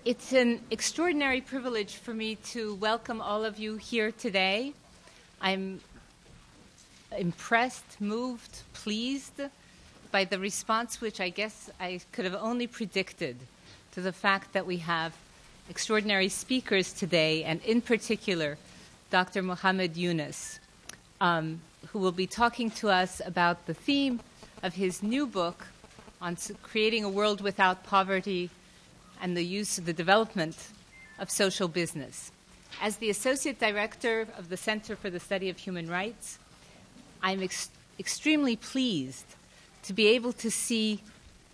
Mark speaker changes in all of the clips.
Speaker 1: It's an extraordinary privilege for me to welcome all of you here today. I'm impressed, moved, pleased by the response which I guess I could have only predicted to the fact that we have extraordinary speakers today, and in particular, Dr. Mohammed Yunus, who will be talking to us about the theme of his new book on creating a world without poverty and the development of social business. As the Associate Director of the Center for the Study of Human Rights, I'm extremely pleased to be able to see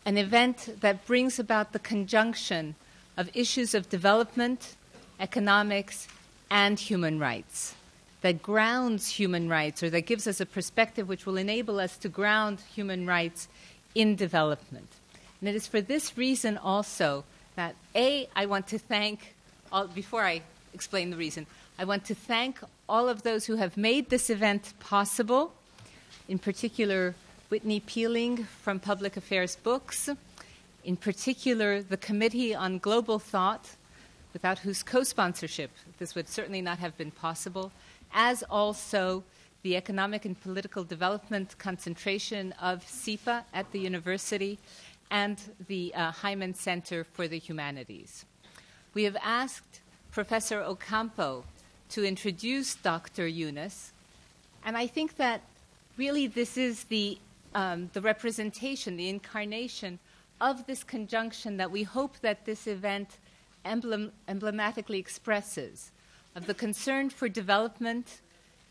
Speaker 1: an event that brings about the conjunction of issues of development, economics, and human rights, that grounds human rights, or that gives us a perspective which will enable us to ground human rights in development. And it is for this reason also that, I want to thank, before I explain the reason, I want to thank all of those who have made this event possible, in particular Whitney Peeling from Public Affairs Books, in particular the Committee on Global Thought, without whose co-sponsorship this would certainly not have been possible, as also the Economic and Political Development Concentration of SIPA at the university, and the Hyman Center for the Humanities. We have asked Professor Ocampo to introduce Dr. Yunus, and I think that really this is the representation, the incarnation of this conjunction that we hope that this event emblematically expresses, of the concern for development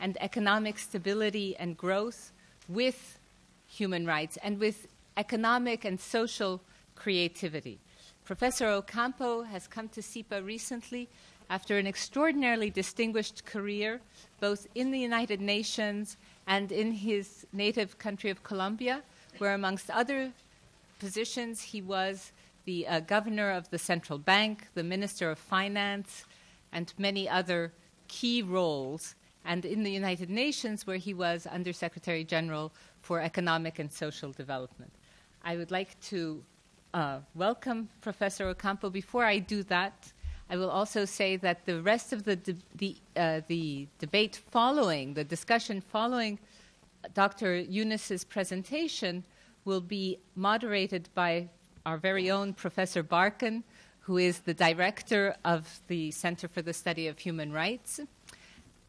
Speaker 1: and economic stability and growth with human rights and with economic and social creativity. Professor Ocampo has come to SIPA recently after an extraordinarily distinguished career, both in the United Nations and in his native country of Colombia, where amongst other positions he was the governor of the central bank, the minister of finance, and many other key roles, and in the United Nations, where he was Undersecretary General for Economic and Social Development. I would like to welcome Professor Ocampo. Before I do that, I will also say that the rest of the debate following, the discussion following Dr. Yunus's presentation will be moderated by our very own Professor Barkan, who is the director of the Center for the Study of Human Rights.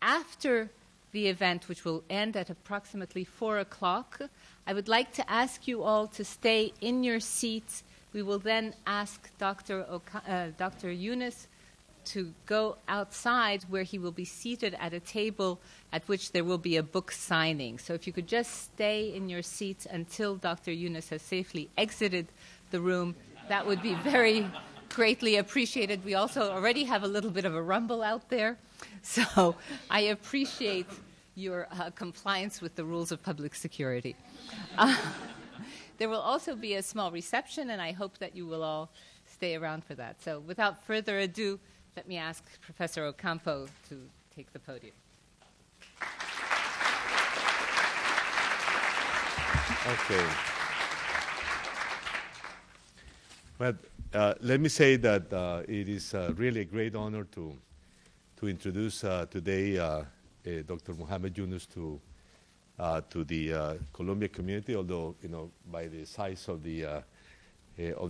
Speaker 1: After the event, which will end at approximately 4 o'clock, I would like to ask you all to stay in your seats. We will then ask Dr. Yunus to go outside, where he will be seated at a table at which there will be a book signing. So if you could just stay in your seats until Dr. Yunus has safely exited the room, that would be very greatly appreciated. We also already have a little bit of a rumble out there, so I appreciate your compliance with the rules of public security. There will also be a small reception, and I hope that you will all stay around for that. So without further ado, let me ask Professor Ocampo to take the podium.
Speaker 2: Okay. Well, let me say that it is really a great honor to introduce today Dr. Mohammed Yunus to the Colombia community, although, by the size of the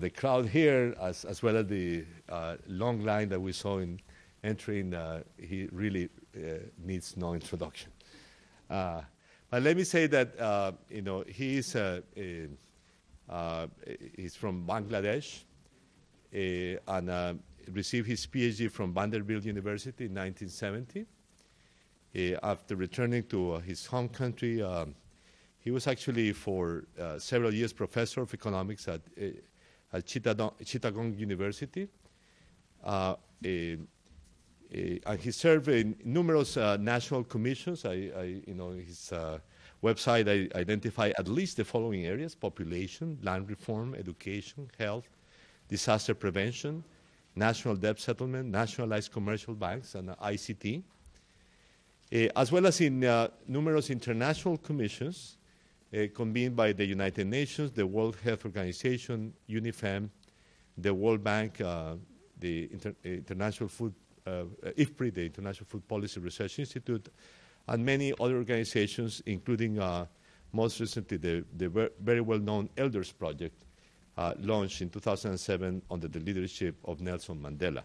Speaker 2: crowd here, as well as the long line that we saw in entering, he really needs no introduction. But let me say that he's from Bangladesh and received his PhD from Vanderbilt University in 1970. After returning to his home country, he was actually for several years professor of economics at Chittagong University. And he served in numerous national commissions. His website, I identify at least the following areas: population, land reform, education, health, disaster prevention, national debt settlement, nationalized commercial banks, and ICT, as well as in numerous international commissions convened by the United Nations, the World Health Organization, UNIFEM, the World Bank, International Food, IFPRI, the International Food Policy Research Institute, and many other organizations, including most recently the very well-known Elders Project, launched in 2007 under the leadership of Nelson Mandela.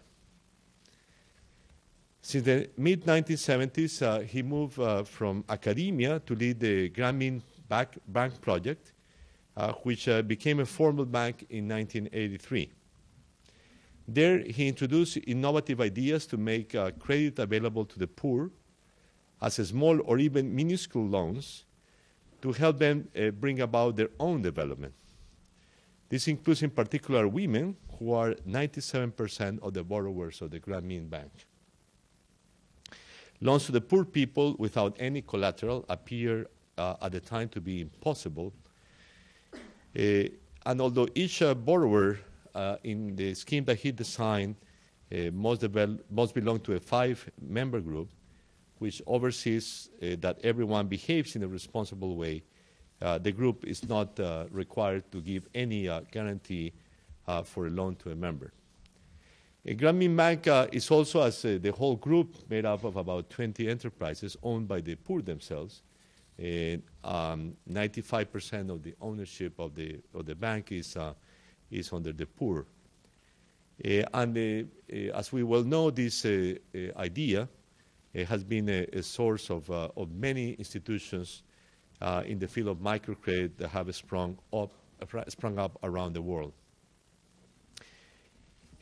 Speaker 2: Since the mid-1970s, he moved from academia to lead the Grameen Bank project, which became a formal bank in 1983. There, he introduced innovative ideas to make credit available to the poor as a small or even minuscule loans to help them bring about their own development. This includes in particular women, who are 97% of the borrowers of the Grameen Bank. Loans to the poor people without any collateral appear at the time to be impossible. And although each borrower in the scheme that he designed must belong to a 5-member group, which oversees that everyone behaves in a responsible way, the group is not required to give any guarantee for a loan to a member. A Grameen Bank is also, as the whole group, made up of about 20 enterprises owned by the poor themselves. 95% of the ownership of the bank is under the poor. As we well know, this idea has been a source of many institutions in the field of microcredit that have sprung up around the world.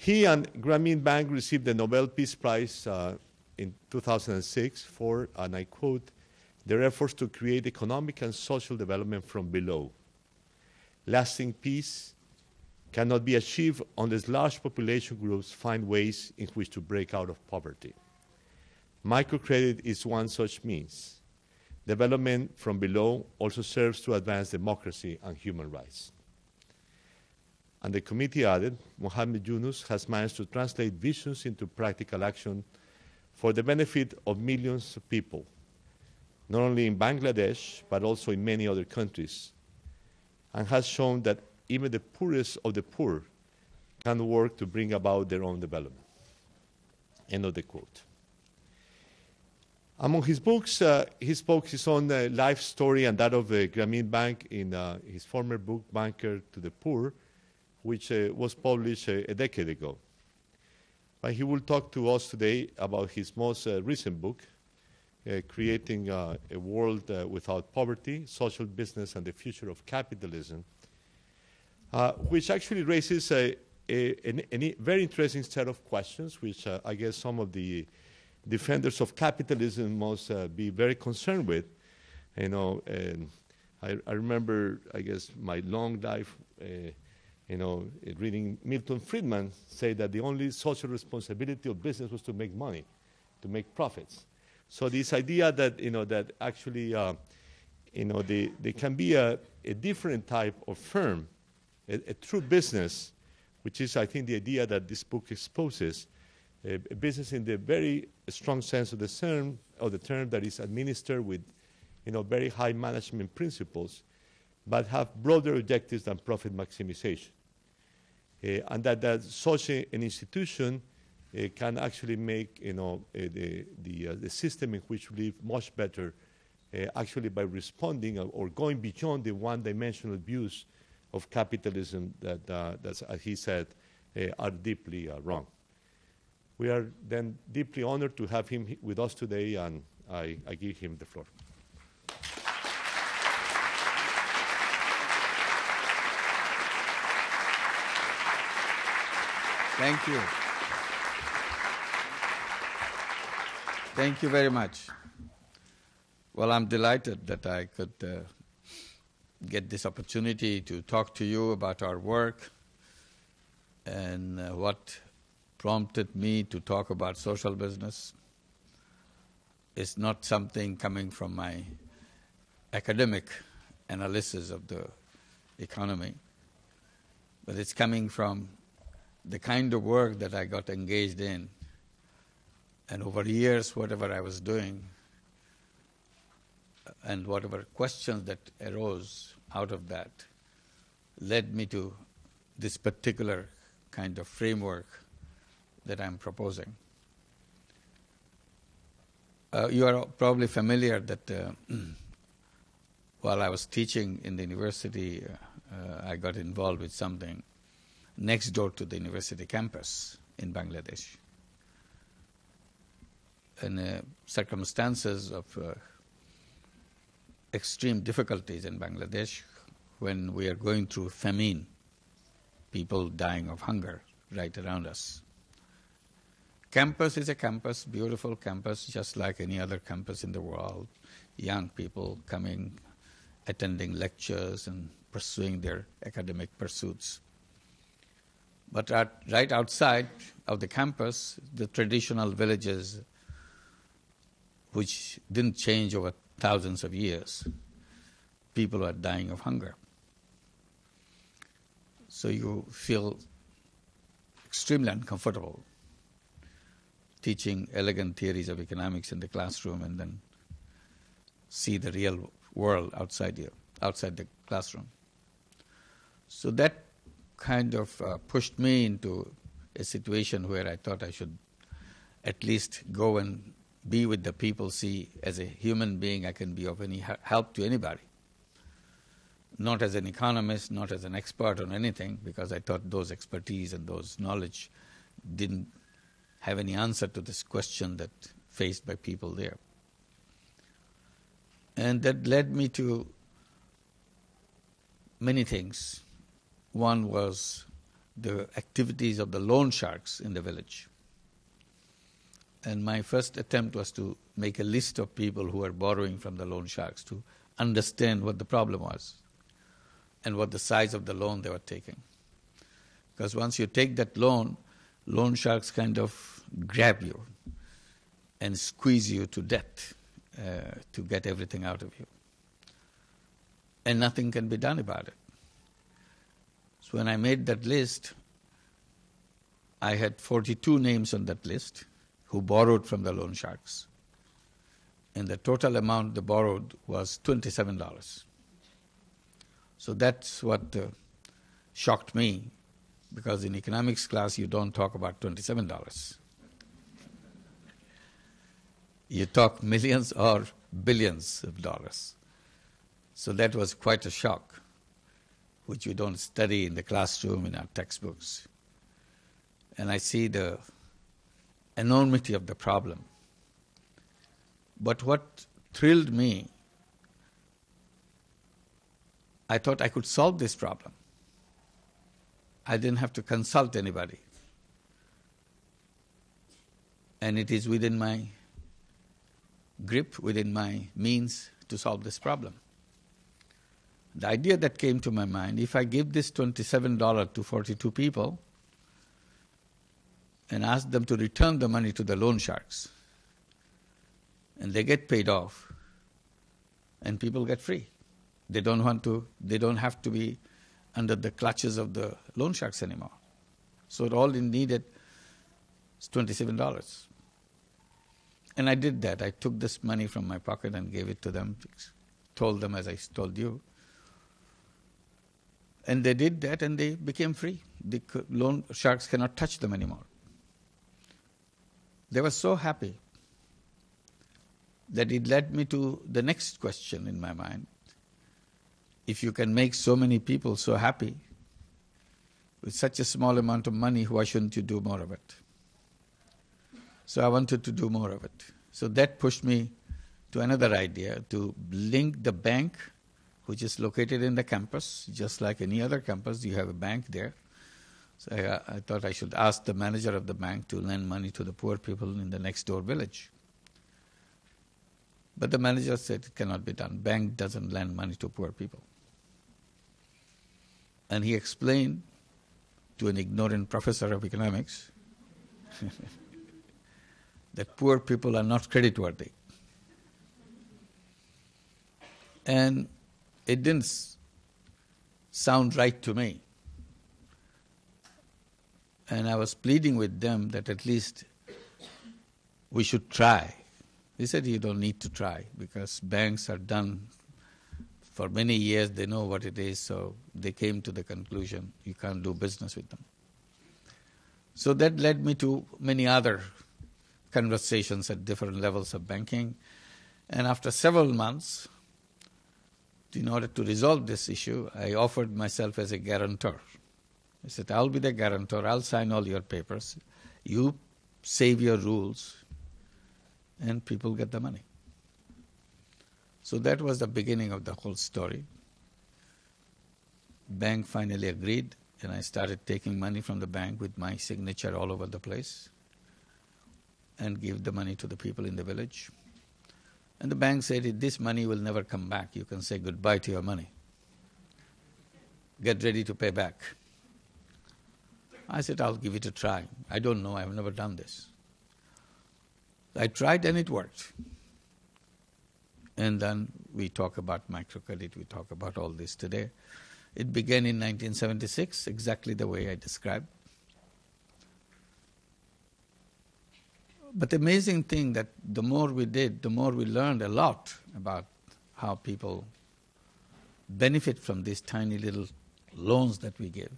Speaker 2: He and Grameen Bank received the Nobel Peace Prize in 2006 for, and I quote, their efforts to create economic and social development from below. Lasting peace cannot be achieved unless large population groups find ways in which to break out of poverty. Microcredit is one such means. Development from below also serves to advance democracy and human rights. And the committee added, Mohammed Yunus has managed to translate visions into practical action for the benefit of millions of people, not only in Bangladesh, but also in many other countries, and has shown that even the poorest of the poor can work to bring about their own development. End of the quote. Among his books, he spoke his own life story and that of the Grameen Bank in his former book, Banker to the Poor, which was published a decade ago. But he will talk to us today about his most recent book, Creating a World Without Poverty, Social Business and the Future of Capitalism, which actually raises a very interesting set of questions, which I guess some of the defenders of capitalism must be very concerned with. You know, I remember, I guess, my long life, reading Milton Friedman say that the only social responsibility of business was to make money, to make profits. So this idea that, that actually, there can be a different type of firm, a true business, which is, I think, the idea that this book exposes, a business in the very strong sense of the term that is administered with, very high management principles, but have broader objectives than profit maximization. And that such an institution can actually make the system in which we live much better, actually by responding or going beyond the one-dimensional views of capitalism that, as he said, are deeply wrong. We are then deeply honored to have him with us today, and I give him the floor.
Speaker 3: Thank you. Thank you very much. Well, I'm delighted that I could get this opportunity to talk to you about our work and what prompted me to talk about social business. It's not something coming from my academic analysis of the economy, but it's coming from the kind of work that I got engaged in. And over years, whatever I was doing and whatever questions that arose out of that led me to this particular kind of framework that I'm proposing. You are probably familiar that while I was teaching in the university, I got involved with something next door to the university campus in Bangladesh. In circumstances of extreme difficulties in Bangladesh, when we are going through famine, people dying of hunger right around us. Campus is a campus, beautiful campus, just like any other campus in the world. Young people coming, attending lectures and pursuing their academic pursuits. But right outside of the campus, the traditional villages, which didn't change over thousands of years, people are dying of hunger. So you feel extremely uncomfortable teaching elegant theories of economics in the classroom and then see the real world outside the classroom. So that kind of pushed me into a situation where I thought I should at least go and be with the people, see as a human being I can be of any help to anybody. Not as an economist, not as an expert on anything, because I thought those expertise and those knowledge didn't have any answer to this question that faced by people there. And that led me to many things. One was the activities of the loan sharks in the village. And my first attempt was to make a list of people who were borrowing from the loan sharks to understand what the problem was and what the size of the loan they were taking. Because once you take that loan sharks kind of grab you and squeeze you to death to get everything out of you. And nothing can be done about it. So when I made that list, I had 42 names on that list who borrowed from the loan sharks. And the total amount they borrowed was $27. So that's what shocked me, because in economics class you don't talk about $27. You talk millions or billions of dollars. So that was quite a shock, which we don't study in the classroom in our textbooks. And I see the enormity of the problem. But what thrilled me, I thought I could solve this problem. I didn't have to consult anybody. And it is within my grip, within my means to solve this problem. The idea that came to my mind, if I give this $27 to 42 people and ask them to return the money to the loan sharks, and they get paid off, and people get free. They don't have to be under the clutches of the loan sharks anymore. So all they needed is $27. And I did that. I took this money from my pocket and gave it to them, told them as I told you. And they did that and they became free. The loan sharks cannot touch them anymore. They were so happy that it led me to the next question in my mind. If you can make so many people so happy with such a small amount of money, why shouldn't you do more of it? So I wanted to do more of it. So that pushed me to another idea, to link the bank, which is located in the campus, just like any other campus, you have a bank there. So I thought I should ask the manager of the bank to lend money to the poor people in the next door village. But the manager said it cannot be done. Bank doesn't lend money to poor people. And he explained to an ignorant professor of economics that poor people are not creditworthy. And it didn't sound right to me. And I was pleading with them that at least we should try. They said you don't need to try because banks are done for many years, they know what it is, so they came to the conclusion you can't do business with them. So that led me to many other conversations at different levels of banking. And after several months, in order to resolve this issue, I offered myself as a guarantor. I said, I'll be the guarantor, I'll sign all your papers, you save your rules, and people get the money. So that was the beginning of the whole story. Bank finally agreed, and I started taking money from the bank with my signature all over the place and give the money to the people in the village. And the bank said, this money will never come back. You can say goodbye to your money. Get ready to pay back. I said, I'll give it a try. I don't know, I've never done this. I tried and it worked. And then we talk about microcredit, we talk about all this today. It began in 1976, exactly the way I described. But the amazing thing that the more we did, the more we learned a lot about how people benefit from these tiny little loans that we give.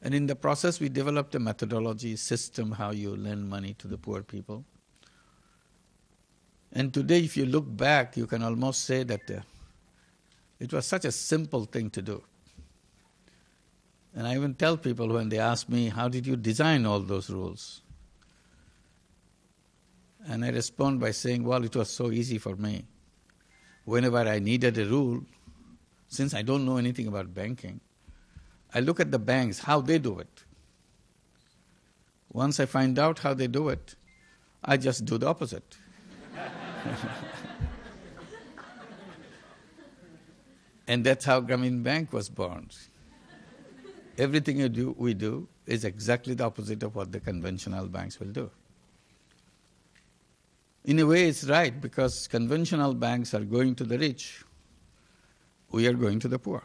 Speaker 3: And in the process, we developed a methodology, system, how you lend money to the poor people. And today, if you look back, you can almost say that it was such a simple thing to do. And I even tell people when they ask me, how did you design all those rules? And I respond by saying, well, it was so easy for me. Whenever I needed a rule, since I don't know anything about banking, I look at the banks, how they do it. Once I find out how they do it, I just do the opposite. And that's how Grameen Bank was born. Everything we do is exactly the opposite of what the conventional banks will do. In a way, it's right, because conventional banks are going to the rich. We are going to the poor.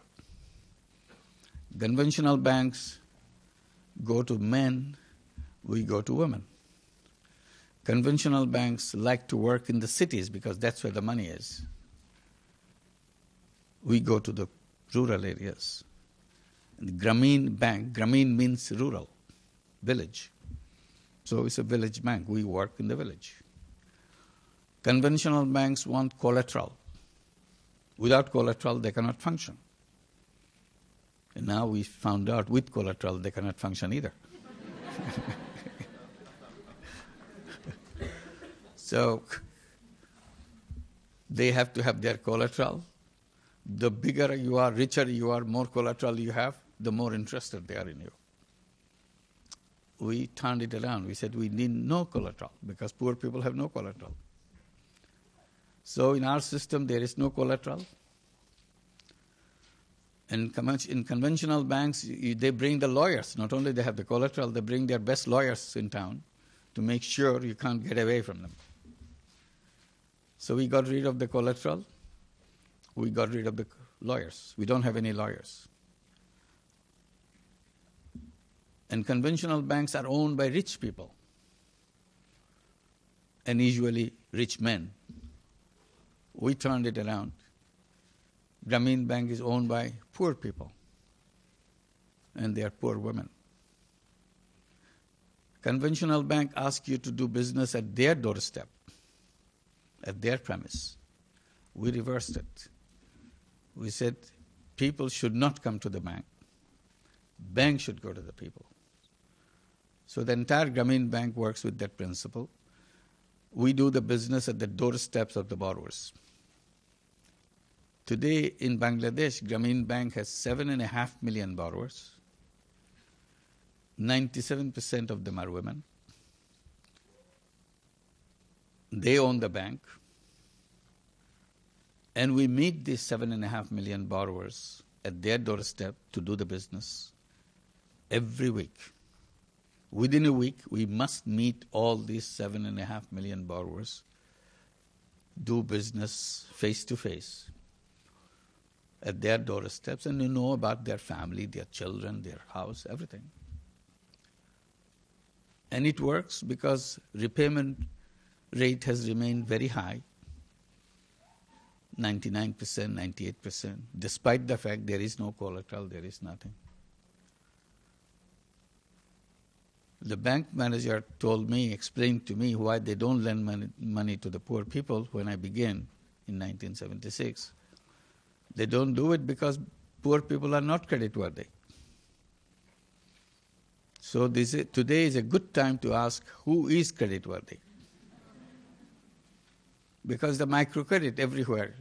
Speaker 3: Conventional banks go to men, we go to women. Conventional banks like to work in the cities because that's where the money is. We go to the rural areas. The Grameen Bank, Grameen means rural, village. So it's a village bank. We work in the village. Conventional banks want collateral. Without collateral, they cannot function. And now we found out with collateral, they cannot function either. So they have to have their collateral. The bigger you are, richer you are, more collateral you have, the more interested they are in you. We turned it around. We said we need no collateral because poor people have no collateral. So in our system, there is no collateral. And in conventional banks, they bring the lawyers. Not only they have the collateral, they bring their best lawyers in town to make sure you can't get away from them. So we got rid of the collateral. We got rid of the lawyers. We don't have any lawyers. And conventional banks are owned by rich people, and usually rich men. We turned it around. Grameen Bank is owned by poor people, and they are poor women. Conventional bank asks you to do business at their doorstep, at their premise. We reversed it. We said people should not come to the bank. Bank should go to the people. So the entire Grameen Bank works with that principle. We do the business at the doorsteps of the borrowers. Today in Bangladesh, Grameen Bank has 7.5 million borrowers. 97% of them are women. They own the bank. And we meet these 7.5 million borrowers at their doorstep to do the business every week. Within a week, we must meet all these 7.5 million borrowers, do business face to face at their doorsteps, and you know about their family, their children, their house, everything. And it works because repayment rate has remained very high, 99%, 98%, despite the fact there is no collateral, there is nothing. The bank manager explained to me why they don't lend money to the poor people when I began in 1976. They don't do it because poor people are not creditworthy. So today is a good time to ask who is creditworthy. Because the microcredit everywhere,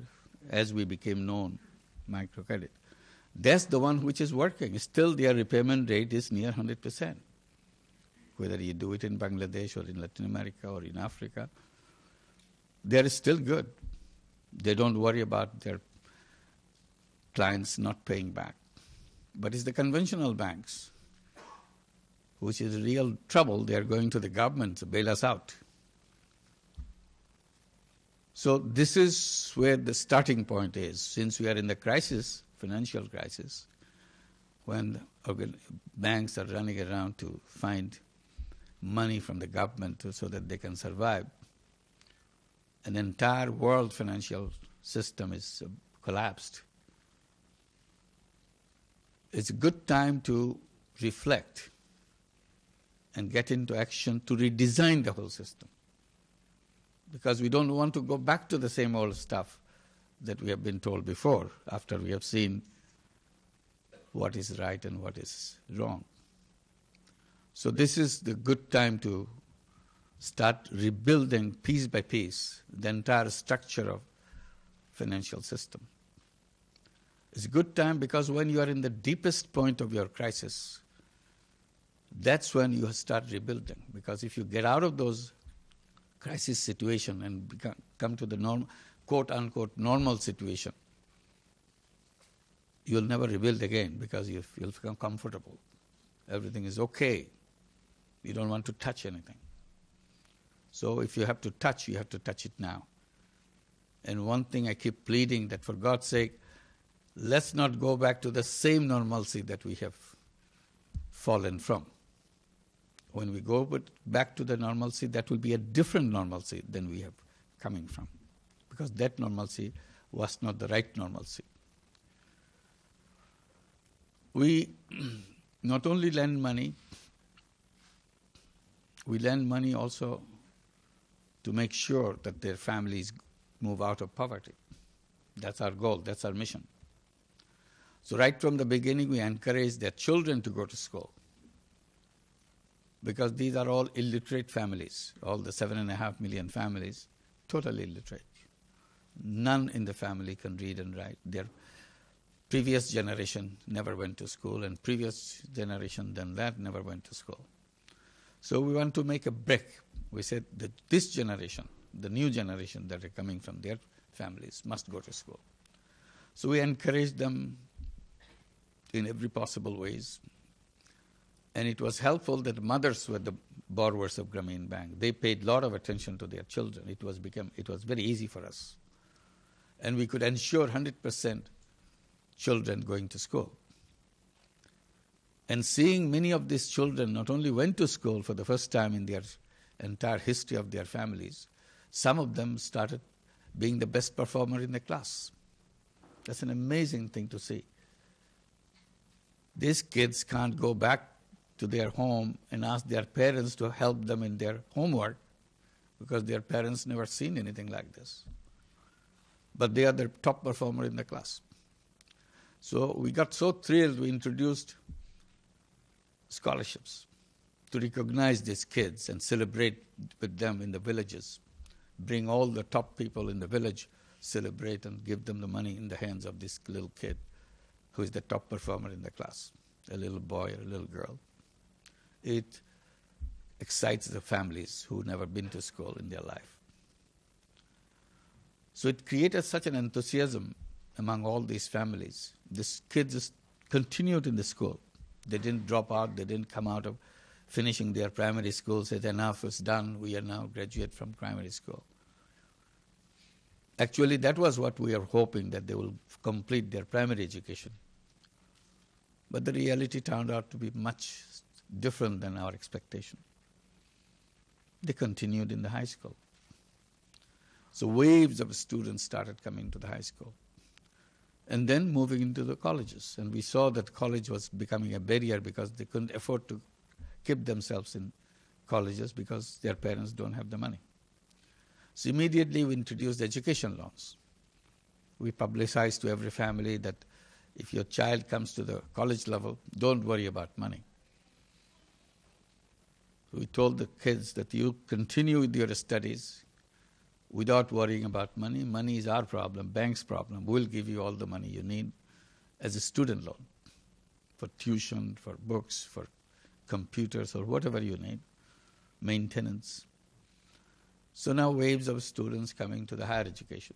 Speaker 3: as we became known, microcredit, that's the one which is working. Still their repayment rate is near 100%. Whether you do it in Bangladesh or in Latin America or in Africa, they are still good. They don't worry about their clients not paying back. But it's the conventional banks, which is real trouble. They are going to the government to bail us out. So this is where the starting point is. Since we are in the crisis, financial crisis, when banks are running around to find money from the government so that they can survive, an entire world financial system is collapsed. It's a good time to reflect and get into action to redesign the whole system. Because we don't want to go back to the same old stuff that we have been told before, after we have seen what is right and what is wrong. So this is the good time to start rebuilding piece by piece the entire structure of financial system. It's a good time because when you are in the deepest point of your crisis, that's when you start rebuilding. Because if you get out of those crisis situation and come to the normal, quote-unquote, normal situation, you'll never rebuild again because you'll become comfortable. Everything is okay. You don't want to touch anything. So if you have to touch, you have to touch it now. And one thing I keep pleading that for God's sake, let's not go back to the same normalcy that we have fallen from. When we go back to the normalcy, that will be a different normalcy than we have coming from. Because that normalcy was not the right normalcy. We not only lend money, we lend money also to make sure that their families move out of poverty. That's our goal, that's our mission. So right from the beginning, we encourage their children to go to school. Because these are all illiterate families, all the 7.5 million families, totally illiterate. None in the family can read and write. Their previous generation never went to school, and previous generation than that never went to school. So we want to make a break. We said that this generation, the new generation that are coming from their families, must go to school. So we encourage them in every possible ways. And it was helpful that mothers were the borrowers of Grameen Bank. They paid a lot of attention to their children. It was very easy for us. And we could ensure 100% children going to school. And seeing many of these children not only went to school for the first time in their entire history of their families, some of them started being the best performer in the class. That's an amazing thing to see. These kids can't go back to their home and ask their parents to help them in their homework because their parents never seen anything like this. But they are the top performer in the class. So we got so thrilled, we introduced scholarships to recognize these kids and celebrate with them in the villages. Bring all the top people in the village, celebrate and give them the money in the hands of this little kid who is the top performer in the class, a little boy or a little girl. It excites the families who never been to school in their life. So it created such an enthusiasm among all these families. These kids continued in the school. They didn't drop out. They didn't come out of finishing their primary school, said enough is done. We are now graduate from primary school. Actually, that was what we are hoping, that they will complete their primary education. But the reality turned out to be much different than our expectation. They continued in the high school. So waves of students started coming to the high school. And then moving into the colleges. And we saw that college was becoming a barrier because they couldn't afford to keep themselves in colleges because their parents don't have the money. So immediately we introduced education loans. We publicized to every family that if your child comes to the college level, don't worry about money. We told the kids that you continue with your studies without worrying about money. Money is our problem, bank's problem. We'll give you all the money you need as a student loan for tuition, for books, for computers, or whatever you need, maintenance. So now waves of students coming to the higher education.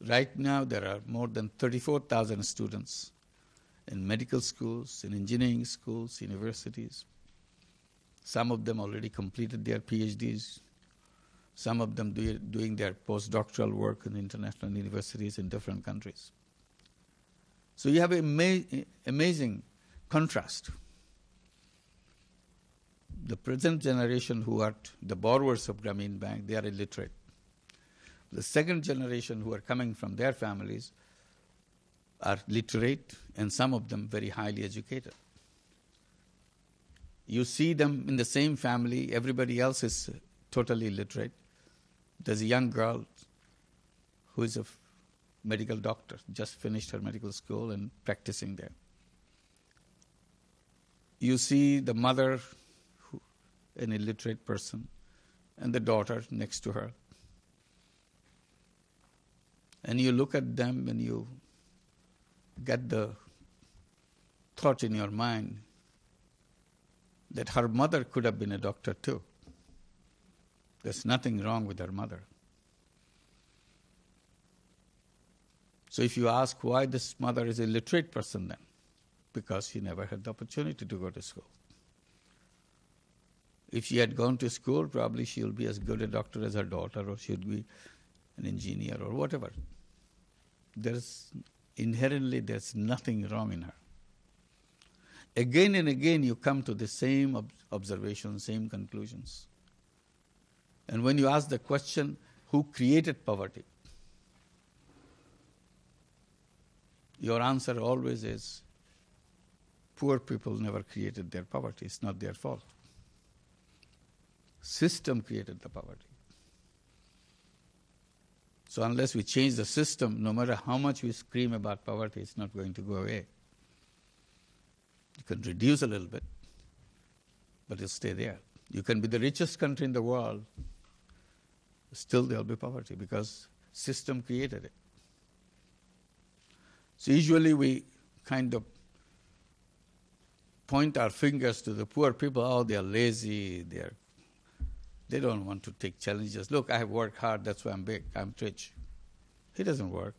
Speaker 3: Right now there are more than 34,000 students in medical schools, in engineering schools, universities. Some of them already completed their PhDs. Some of them doing their postdoctoral work in international universities in different countries. So you have an amazing contrast. The present generation who are the borrowers of Grameen Bank, they are illiterate. The second generation who are coming from their families are literate, and some of them very highly educated. You see them in the same family, everybody else is totally illiterate. There's a young girl who is a medical doctor, just finished her medical school and practicing there. You see the mother, an illiterate person, and the daughter next to her. And you look at them and you get the thought in your mind that her mother could have been a doctor too. There's nothing wrong with her mother. So if you ask why this mother is a literate person then, because she never had the opportunity to go to school. If she had gone to school, probably she'll be as good a doctor as her daughter, or she'll be an engineer or whatever. Inherently there's nothing wrong in her. Again and again you come to the same observations, same conclusions. And when you ask the question, who created poverty? Your answer always is, poor people never created their poverty. It's not their fault. System created the poverty. So unless we change the system, no matter how much we scream about poverty, it's not going to go away. You can reduce a little bit, but it'll stay there. You can be the richest country in the world, still there'll be poverty because system created it. So usually we kind of point our fingers to the poor people. Oh, they are lazy, they don't want to take challenges. Look, I have worked hard, that's why I'm big, I'm rich. It doesn't work.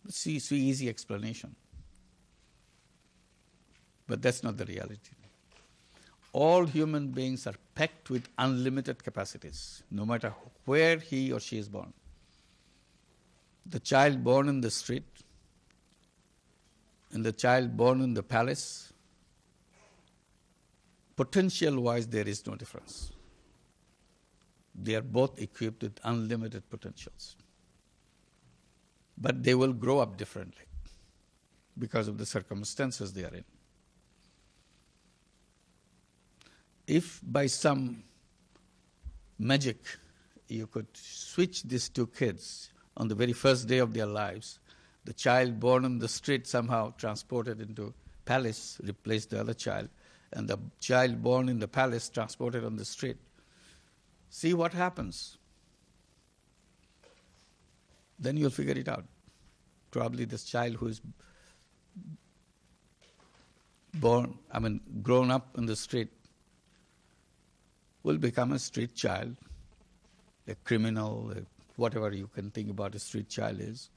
Speaker 3: It's an easy explanation. But that's not the reality. All human beings are packed with unlimited capacities, no matter where he or she is born. The child born in the street and the child born in the palace, potential-wise there is no difference. They are both equipped with unlimited potentials. But they will grow up differently because of the circumstances they are in. If by some magic you could switch these two kids on the very first day of their lives, the child born on the street somehow transported into palace replaced the other child, and the child born in the palace transported on the street, see what happens. Then you'll figure it out. Probably this child who is grown up in the street will become a street child, a criminal, whatever you can think about a street child is.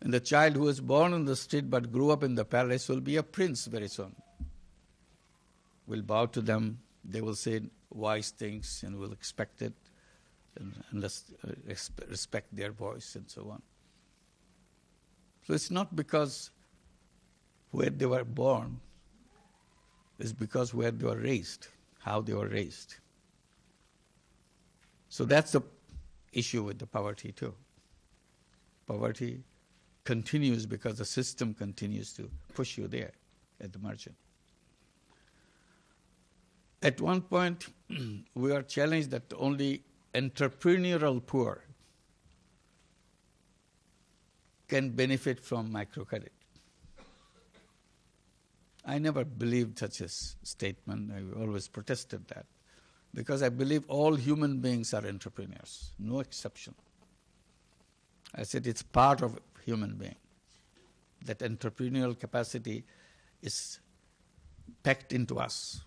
Speaker 3: And the child who was born on the street but grew up in the palace will be a prince very soon. We'll bow to them, they will say wise things and we'll expect it, and respect their voice and so on. So it's not because where they were born, it's because where they were raised, how they were raised. So that's the issue with the poverty too. Poverty continues because the system continues to push you there at the margin. At one point, we were challenged that only entrepreneurial poor can benefit from microcredit. I never believed such a statement. I always protested that because I believe all human beings are entrepreneurs, no exception. I said it's part of human being. That entrepreneurial capacity is packed into us.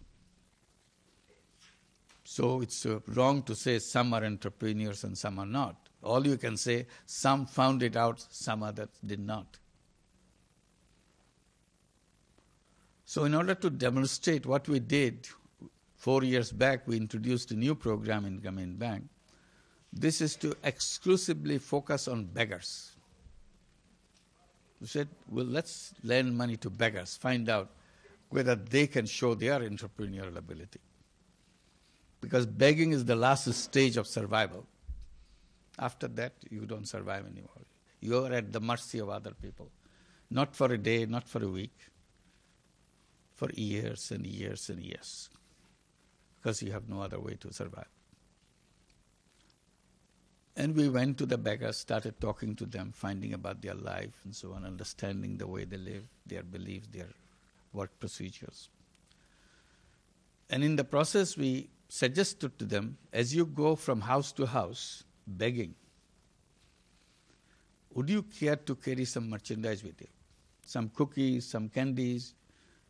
Speaker 3: So it's wrong to say some are entrepreneurs and some are not. All you can say, some found it out, some others did not. So in order to demonstrate what we did, 4 years back we introduced a new program in Grameen Bank. This is to exclusively focus on beggars. We said, well, let's lend money to beggars, find out whether they can show their entrepreneurial ability. Because begging is the last stage of survival. After that, you don't survive anymore. You are at the mercy of other people. Not for a day, not for a week, for years and years and years. Because you have no other way to survive. And we went to the beggars, started talking to them, finding about their life and so on, understanding the way they live, their beliefs, their work procedures. And in the process, we suggested to them, as you go from house to house begging, would you care to carry some merchandise with you? Some cookies, some candies,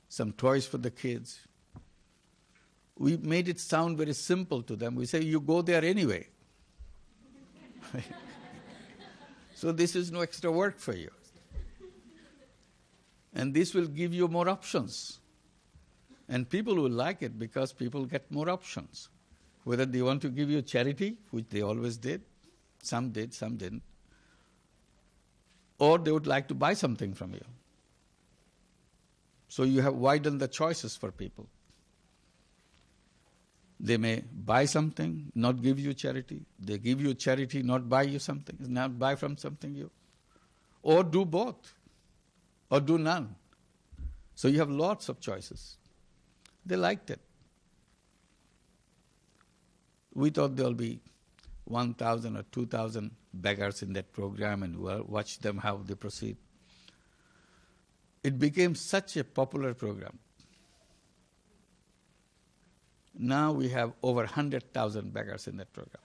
Speaker 3: some toys for the kids. We made it sound very simple to them. We say, you go there anyway. So this is no extra work for you. And this will give you more options. And people will like it because people get more options. Whether they want to give you charity, which they always did, some didn't, or they would like to buy something from you. So you have widened the choices for people. They may buy something, not give you charity. They give you charity, not buy you something, not buy from something you. Or do both, or do none. So you have lots of choices. They liked it. We thought there will be 1,000 or 2,000 beggars in that program and we'll watch them how they proceed. It became such a popular program. Now we have over 100,000 beggars in that program.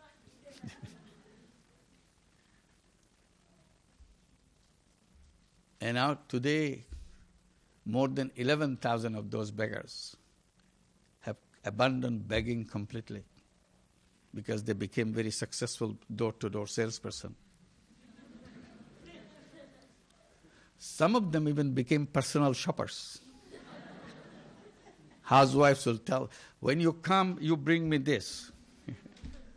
Speaker 3: And now today, more than 11,000 of those beggars have abandoned begging completely because they became very successful door-to-door salesperson. Some of them even became personal shoppers. Housewives will tell, when you come, you bring me this.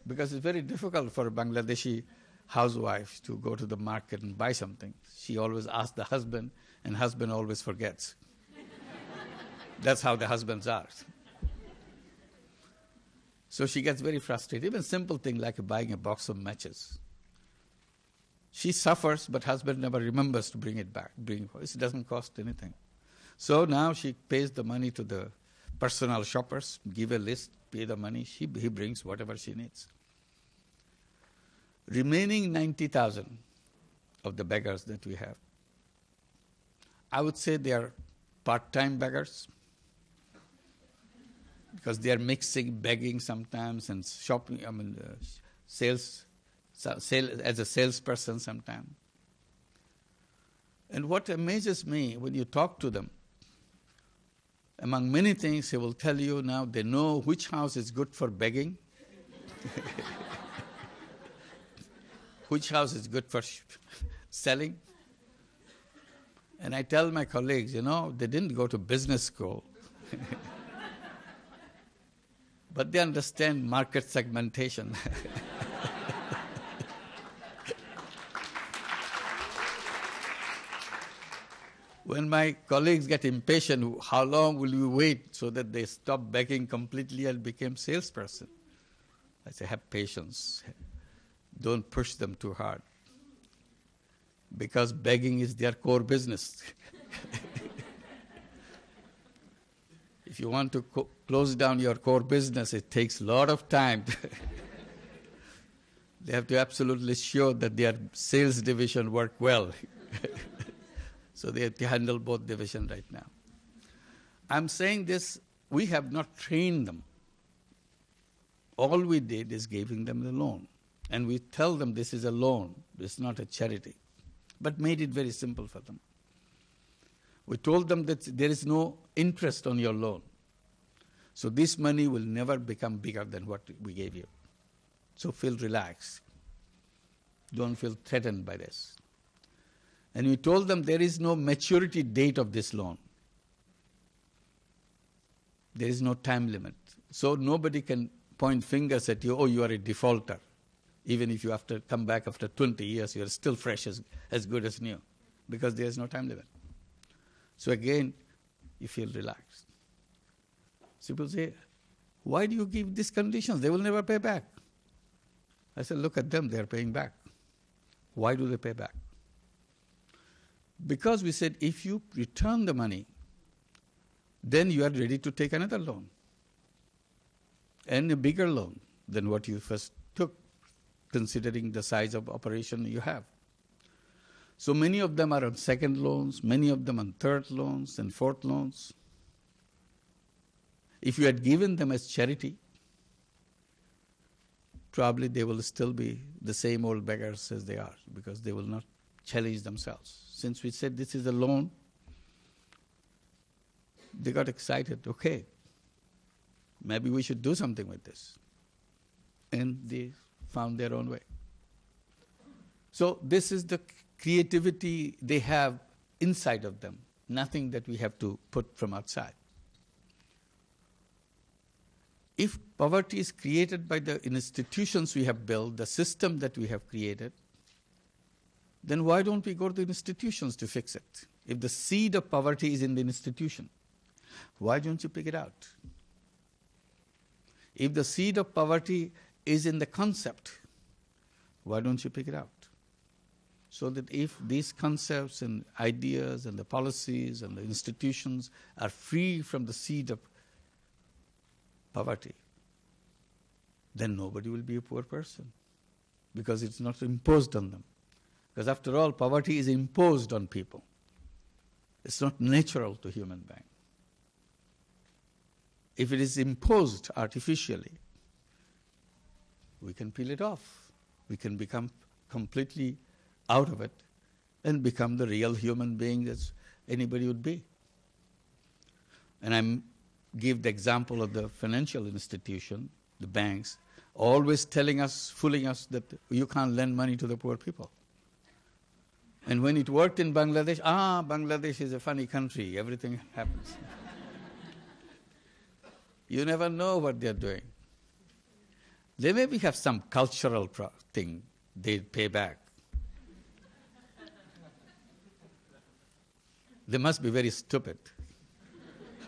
Speaker 3: Because it's very difficult for a Bangladeshi housewife to go to the market and buy something. She always asks the husband, and husband always forgets. That's how the husbands are. So she gets very frustrated. Even simple thing like buying a box of matches. She suffers, but husband never remembers to bring it back. It doesn't cost anything. So now she pays the money to the personal shoppers, give a list, pay the money, he brings whatever she needs. Remaining 90,000 of the beggars that we have, I would say they are part-time beggars because they are mixing begging sometimes and shopping, sales as a salesperson sometimes. And what amazes me when you talk to them, among many things, he will tell you now they know which house is good for begging, which house is good for selling. And I tell my colleagues, they didn't go to business school. But they understand market segmentation. When my colleagues get impatient, how long will you wait so that they stop begging completely and become salesperson? I say, have patience. Don't push them too hard. Because begging is their core business. If If you want to close down your core business, it takes a lot of time. They have to absolutely sure that their sales division work well. So they have to handle both divisions right now. I'm saying this, we have not trained them. All we did is giving them the loan. And we tell them this is a loan, it's not a charity. But made it very simple for them. We told them that there is no interest on your loan. So this money will never become bigger than what we gave you. So feel relaxed. Don't feel threatened by this. And we told them there is no maturity date of this loan. There is no time limit. So nobody can point fingers at you, oh, you are a defaulter. Even if you come back after 20 years, you are still fresh, as good as new, because there is no time limit. So again, you feel relaxed. So people say, why do you give these conditions? They will never pay back. I said, look at them, they are paying back. Why do they pay back? Because we said, if you return the money, then you are ready to take another loan. And a bigger loan than what you first took, considering the size of operation you have. So many of them are on second loans, many of them on third loans and fourth loans. If you had given them as charity, probably they will still be the same old beggars as they are, because they will not challenge themselves. Since we said this is a loan, they got excited. Okay, maybe we should do something with this. And they found their own way. So this is the creativity they have inside of them, nothing that we have to put from outside. If poverty is created by the institutions we have built, the system that we have created, then why don't we go to the institutions to fix it? If the seed of poverty is in the institution, why don't you pick it out? If the seed of poverty is in the concept, why don't you pick it out? So that if these concepts and ideas and the policies and the institutions are free from the seed of poverty, then nobody will be a poor person, because it's not imposed on them. Because after all, poverty is imposed on people. It's not natural to human being. If it is imposed artificially, we can peel it off. We can become completely out of it and become the real human being that anybody would be. And I give the example of the financial institution, the banks, always telling us, fooling us that you can't lend money to the poor people. And when it worked in Bangladesh, Bangladesh is a funny country, everything happens. You never know what they're doing. They maybe have some cultural thing they pay back. They must be very stupid.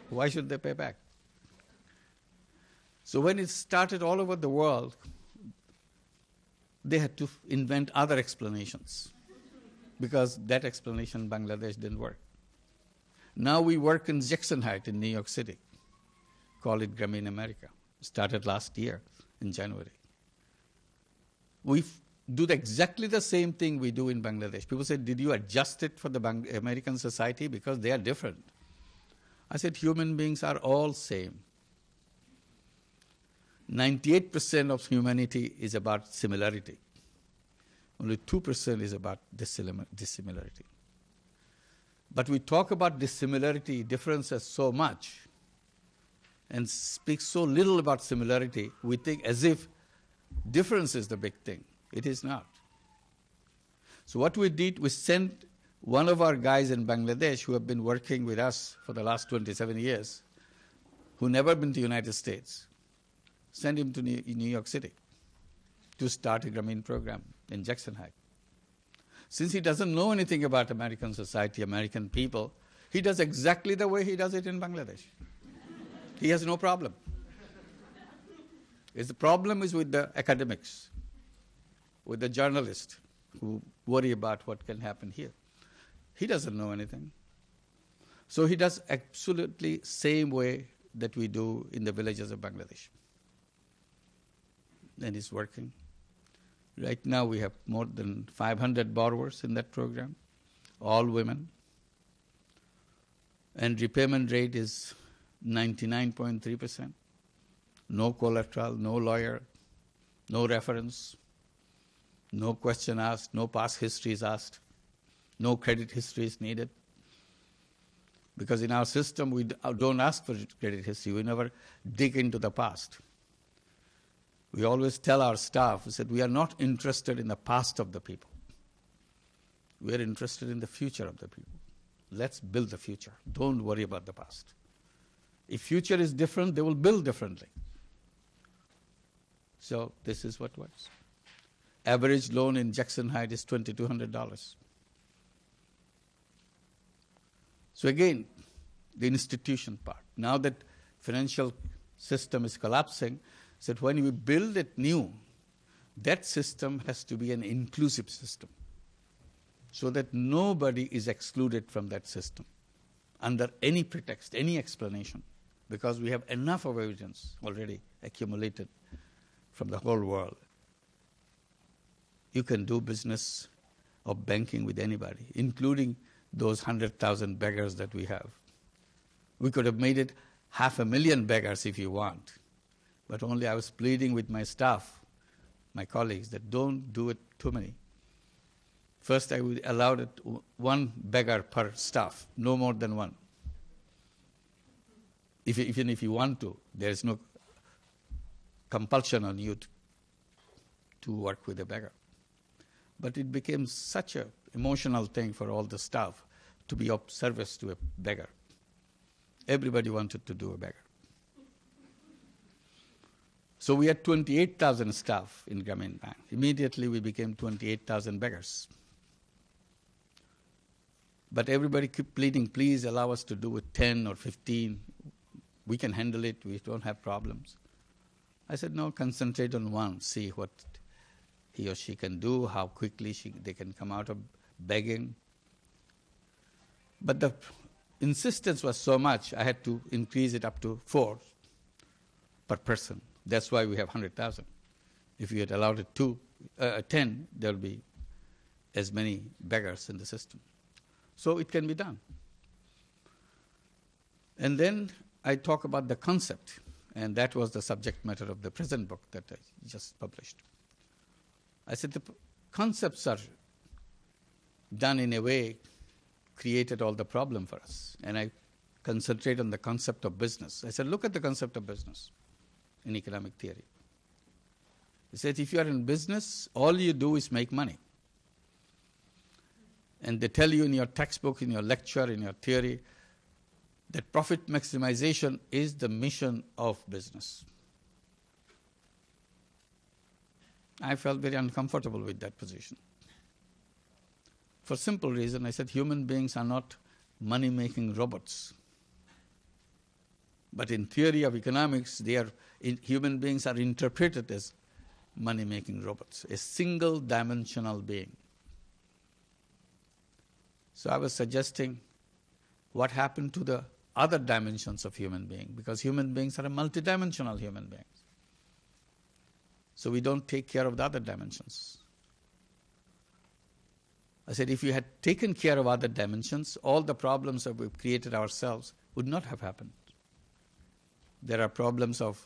Speaker 3: Why should they pay back? So when it started all over the world, they had to invent other explanations, because that explanation in Bangladesh didn't work. Now we work in Jackson Heights in New York City. Call it Grameen America. Started last year in January. We do exactly the same thing we do in Bangladesh. People say, did you adjust it for the American society? Because they are different. I said, human beings are all same. 98% of humanity is about similarity. Only 2% is about dissimilarity. But we talk about dissimilarity, differences so much, and speak so little about similarity, we think as if difference is the big thing. It is not. So what we did, we sent one of our guys in Bangladesh who have been working with us for the last 27 years, who never been to the United States, sent him to New York City to start a Grameen program in Jackson Heights. Since he doesn't know anything about American society, American people, he does exactly the way he does it in Bangladesh. He has no problem. The problem is with the academics, with the journalists who worry about what can happen here. He doesn't know anything. So he does absolutely same way that we do in the villages of Bangladesh. And it's working. Right now we have more than 500 borrowers in that program, all women. And repayment rate is 99.3%. No collateral, no lawyer, no reference, no question asked, no past history is asked, no credit history is needed. Because in our system, we don't ask for credit history. We never dig into the past. We always tell our staff that we are not interested in the past of the people. We are interested in the future of the people. Let's build the future. Don't worry about the past. If future is different, they will build differently. So this is what works. Average loan in Jackson Heights is $2,200. So again, the institution part. Now that financial system is collapsing, so that when we build it new, that system has to be an inclusive system so that nobody is excluded from that system under any pretext, any explanation, because we have enough of evidence already accumulated from the whole world. You can do business of banking with anybody, including those 100,000 beggars that we have. We could have made it 500,000 beggars if you want. But only I was pleading with my staff, my colleagues, that don't do it too many. First, I would allow it one beggar per staff, no more than one. Even if you want to, there is no compulsion on you to work with a beggar. But it became such an emotional thing for all the staff to be of service to a beggar. Everybody wanted to do a beggar. So we had 28,000 staff in Grameen Bank. Immediately we became 28,000 beggars. But everybody kept pleading, please allow us to do it 10 or 15. We can handle it. We don't have problems. I said, no, concentrate on one. See what he or she can do, how quickly they can come out of begging. But the insistence was so much, I had to increase it up to 4 per person. That's why we have 100,000. If you had allowed it 10, there will be as many beggars in the system. So it can be done. And then I talk about the concept, and that was the subject matter of the present book that I just published. I said the concepts are done in a way created all the problem for us. And I concentrate on the concept of business. I said, look at the concept of business in economic theory. He said, if you are in business, all you do is make money. And they tell you in your textbook, in your lecture, in your theory, that profit maximization is the mission of business. I felt very uncomfortable with that position. For simple reason, I said human beings are not money-making robots. But in theory of economics, human beings are interpreted as money-making robots, a single-dimensional being. So I was suggesting what happened to the other dimensions of human being, because human beings are a multidimensional human beings. So we don't take care of the other dimensions. I said, if we had taken care of other dimensions, all the problems that we've created ourselves would not have happened. There are problems of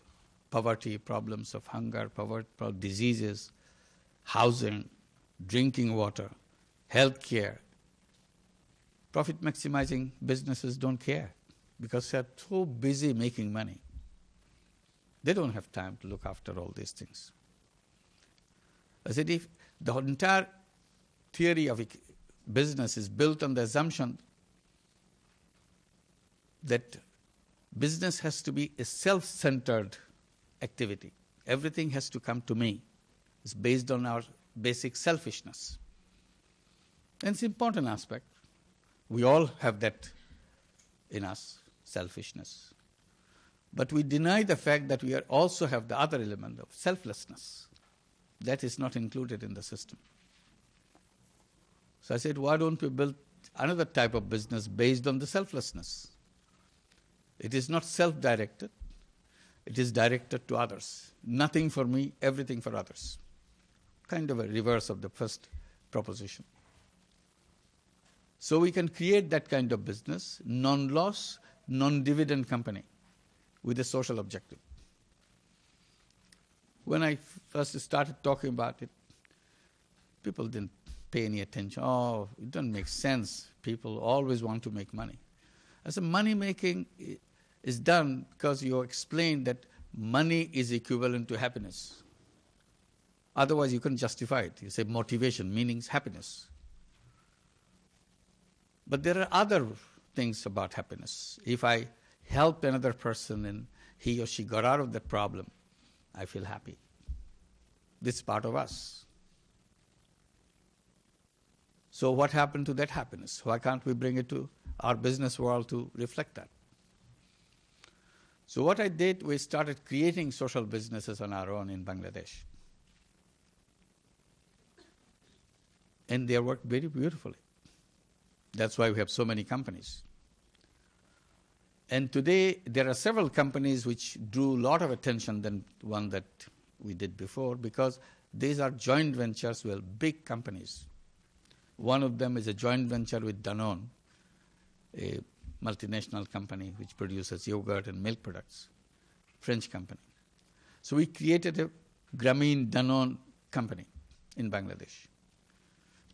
Speaker 3: poverty, problems of hunger, diseases, housing, drinking water, health care. Profit maximizing businesses don't care because they're so busy making money. They don't have time to look after all these things. I said, if the entire theory of business is built on the assumption that business has to be a self-centered activity. Everything has to come to me. It's based on our basic selfishness. And it's an important aspect. We all have that in us, selfishness. But we deny the fact that we also have the other element of selflessness. That is not included in the system. So I said, why don't we build another type of business based on the selflessness? It is not self-directed. It is directed to others. Nothing for me, everything for others. Kind of a reverse of the first proposition. So we can create that kind of business, non-loss, non-dividend company with a social objective. When I first started talking about it, people didn't pay any attention. Oh, it doesn't make sense. People always want to make money. I said, money making is done because you explained that money is equivalent to happiness. Otherwise, you can justify it. You say motivation, meanings, happiness. But there are other things about happiness. If I helped another person and he or she got out of that problem, I feel happy. This is part of us. So what happened to that happiness? Why can't we bring it to our business world to reflect that? So what I did, we started creating social businesses on our own in Bangladesh. And they work very beautifully. That's why we have so many companies. And today, there are several companies which drew a lot of attention than one that we did before, because these are joint ventures with big companies. One of them is a joint venture with Danone, a multinational company which produces yogurt and milk products, French company. So we created a Grameen Danone company in Bangladesh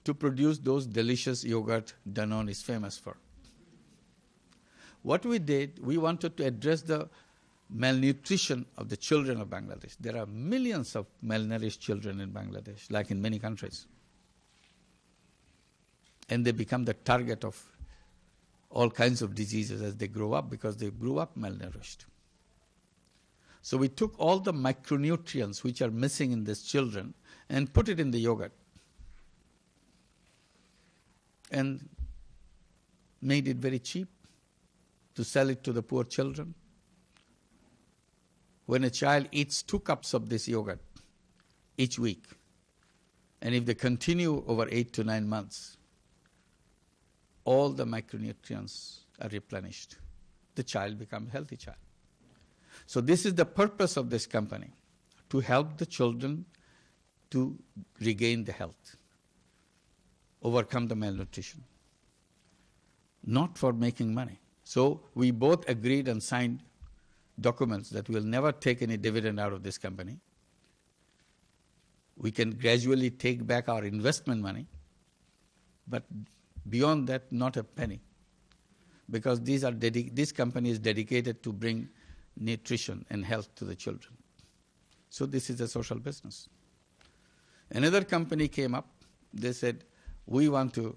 Speaker 3: to produce those delicious yogurt Danone is famous for. What we did, we wanted to address the malnutrition of the children of Bangladesh. There are millions of malnourished children in Bangladesh, like in many countries. And they become the target of all kinds of diseases as they grow up because they grew up malnourished. So we took all the micronutrients which are missing in these children and put it in the yogurt and made it very cheap to sell it to the poor children. When a child eats 2 cups of this yogurt each week, and if they continue over 8 to 9 months, all the micronutrients are replenished. The child becomes a healthy child. So this is the purpose of this company, to help the children to regain the health, overcome the malnutrition, not for making money. So we both agreed and signed documents that we will never take any dividend out of this company. We can gradually take back our investment money, but beyond that, not a penny, because this company is dedicated to bring nutrition and health to the children. So this is a social business. Another company came up. They said, we want to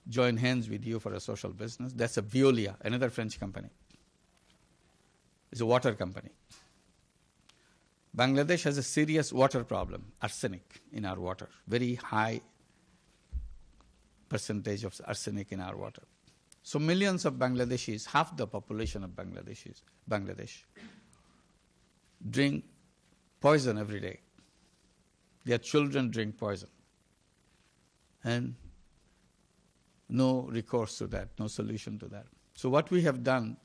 Speaker 3: join hands with you for a social business. That's a Veolia, another French company. It's a water company. Bangladesh has a serious water problem, arsenic in our water, very high percentage of arsenic in our water. So millions of Bangladeshis, half the population of Bangladesh, drink poison every day. Their children drink poison. And no recourse to that, no solution to that. So what we have done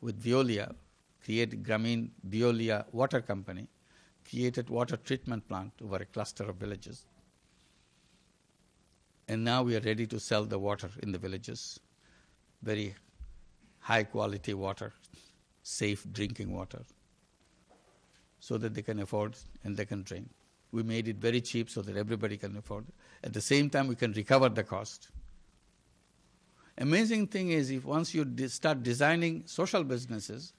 Speaker 3: with Veolia, created Grameen Veolia Water Company, created water treatment plant over a cluster of villages. And now we are ready to sell the water in the villages. Very high quality water, safe drinking water, so that they can afford and they can drink. We made it very cheap so that everybody can afford it. At the same time, we can recover the cost. Amazing thing is, if once you start designing social businesses,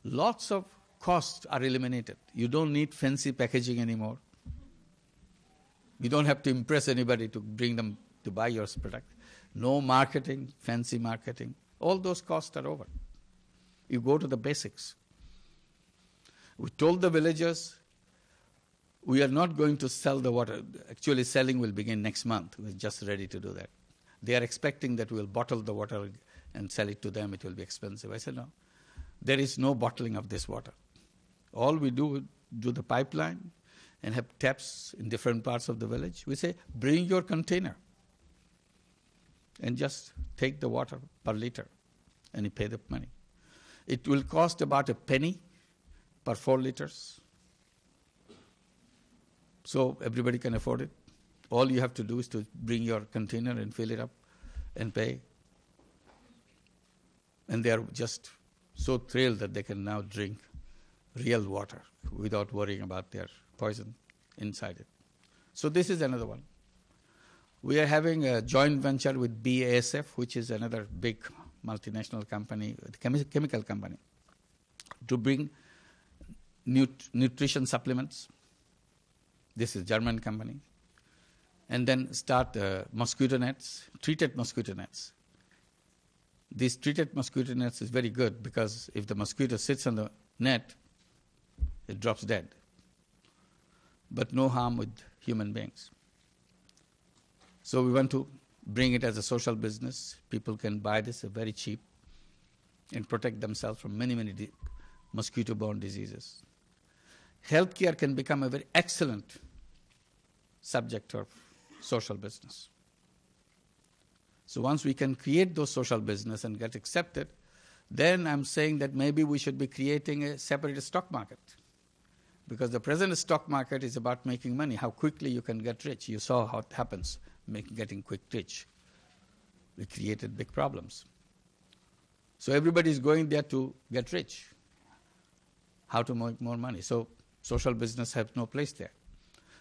Speaker 3: lots of costs are eliminated. You don't need fancy packaging anymore. You don't have to impress anybody to bring them to buy your product. No marketing, fancy marketing. All those costs are over. You go to the basics. We told the villagers, we are not going to sell the water. Actually, selling will begin next month. We're just ready to do that. They are expecting that we'll bottle the water and sell it to them. It will be expensive. I said, no. There is no bottling of this water. All we do the pipeline and have taps in different parts of the village. We say, bring your container and just take the water per liter, and you pay the money. It will cost about a penny per 4 liters. So everybody can afford it. All you have to do is to bring your container and fill it up and pay. And they are just so thrilled that they can now drink real water without worrying about their poison inside it. So this is another one. We are having a joint venture with BASF, which is another big multinational company, chemical company, to bring nutrition supplements. This is a German company. And then start mosquito nets, treated mosquito nets. These treated mosquito nets is very good because if the mosquito sits on the net, it drops dead. But no harm with human beings. So we want to bring it as a social business. People can buy this very cheap and protect themselves from many, many mosquito-borne diseases. Healthcare can become a very excellent subject of social business. So once we can create those social business and get accepted, then I'm saying that maybe we should be creating a separate stock market. Because the present stock market is about making money, how quickly you can get rich. You saw how it happens, getting quick rich. It created big problems. So everybody is going there to get rich. How to make more money. So social business has no place there.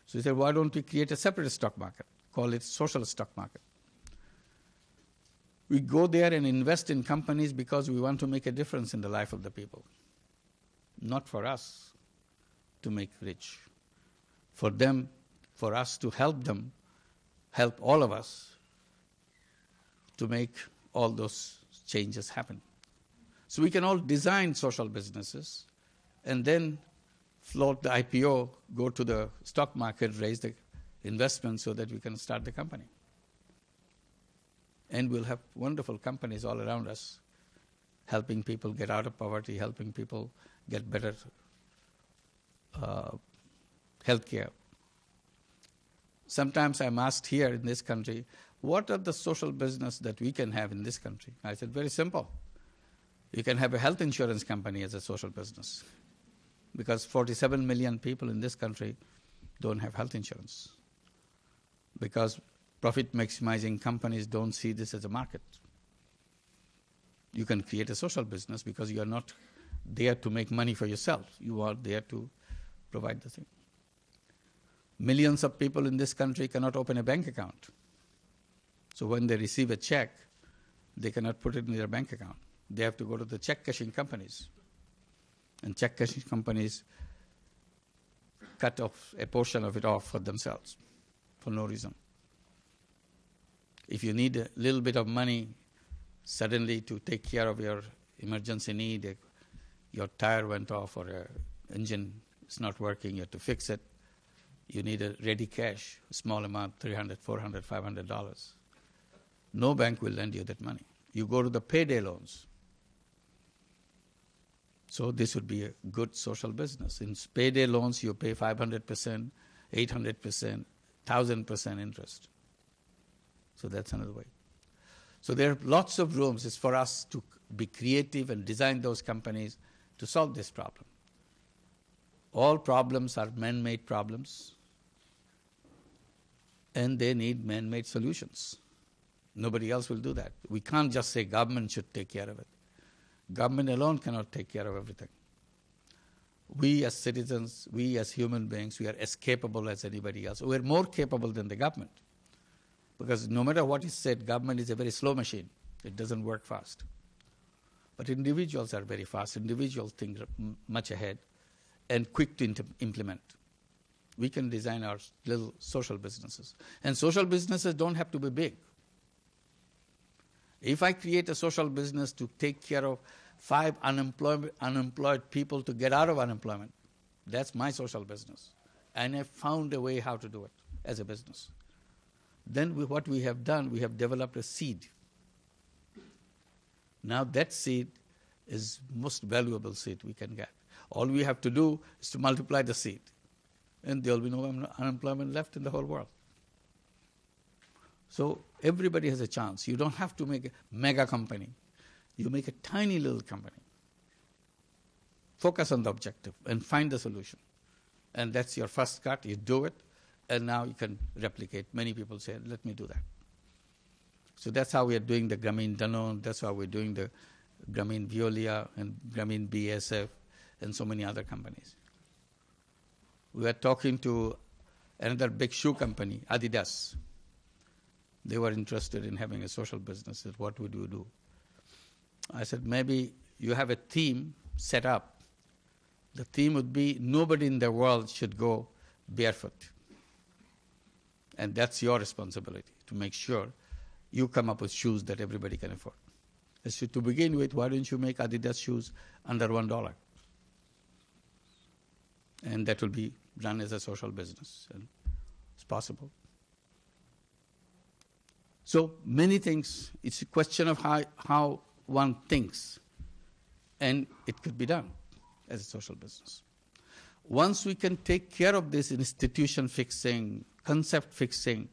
Speaker 3: So he said, why don't we create a separate stock market? Call it social stock market. We go there and invest in companies because we want to make a difference in the life of the people. Not for us to make rich. For them, for us to help them, help all of us to make all those changes happen. So we can all design social businesses and then float the IPO, go to the stock market, raise the investment so that we can start the company. And we'll have wonderful companies all around us, helping people get out of poverty, helping people get better health care. Sometimes I'm asked here in this country, what are the social business that we can have in this country? I said, very simple. You can have a health insurance company as a social business. Because 47 million people in this country don't have health insurance. Because profit maximizing companies don't see this as a market. You can create a social business because you are not there to make money for yourself. You are there to provide the thing. Millions of people in this country cannot open a bank account. So when they receive a check, they cannot put it in their bank account. They have to go to the check cashing companies. And check cashing companies cut off a portion of it off for themselves for no reason. If you need a little bit of money suddenly to take care of your emergency need, your tire went off or your engine is not working, you have to fix it, you need a ready cash, a small amount, $300, $400, $500. No bank will lend you that money. You go to the payday loans. So this would be a good social business. In payday loans, you pay 500%, 800%, 1,000% interest. So that's another way. So there are lots of rooms. It's for us to be creative and design those companies to solve this problem. All problems are man-made problems, and they need man-made solutions. Nobody else will do that. We can't just say government should take care of it. Government alone cannot take care of everything. We as citizens, we as human beings, we are as capable as anybody else. We are more capable than the government. Because no matter what is said, government is a very slow machine. It doesn't work fast. But individuals are very fast. Individuals think much ahead and quick to implement. We can design our little social businesses. And social businesses don't have to be big. If I create a social business to take care of 5 unemployed people to get out of unemployment, that's my social business. And I found a way how to do it as a business. Then what we have done, we have developed a seed. Now that seed is most valuable seed we can get. All we have to do is to multiply the seed. And there will be no unemployment left in the whole world. So everybody has a chance. You don't have to make a mega company. You make a tiny little company. Focus on the objective and find the solution. And that's your first cut. You do it, and now you can replicate. Many people say, let me do that. So that's how we are doing the Grameen Danone. That's how we're doing the Grameen Veolia and Grameen BASF and so many other companies. We were talking to another big shoe company, Adidas. They were interested in having a social business. Said, what would you do? I said, maybe you have a theme set up. The theme would be nobody in the world should go barefoot. And that's your responsibility to make sure you come up with shoes that everybody can afford. So to begin with, why don't you make Adidas shoes under $1? And that will be run as a social business. And it's possible. So many things, it's a question of how one thinks, and it could be done as a social business. Once we can take care of this institution fixing, concept fixing,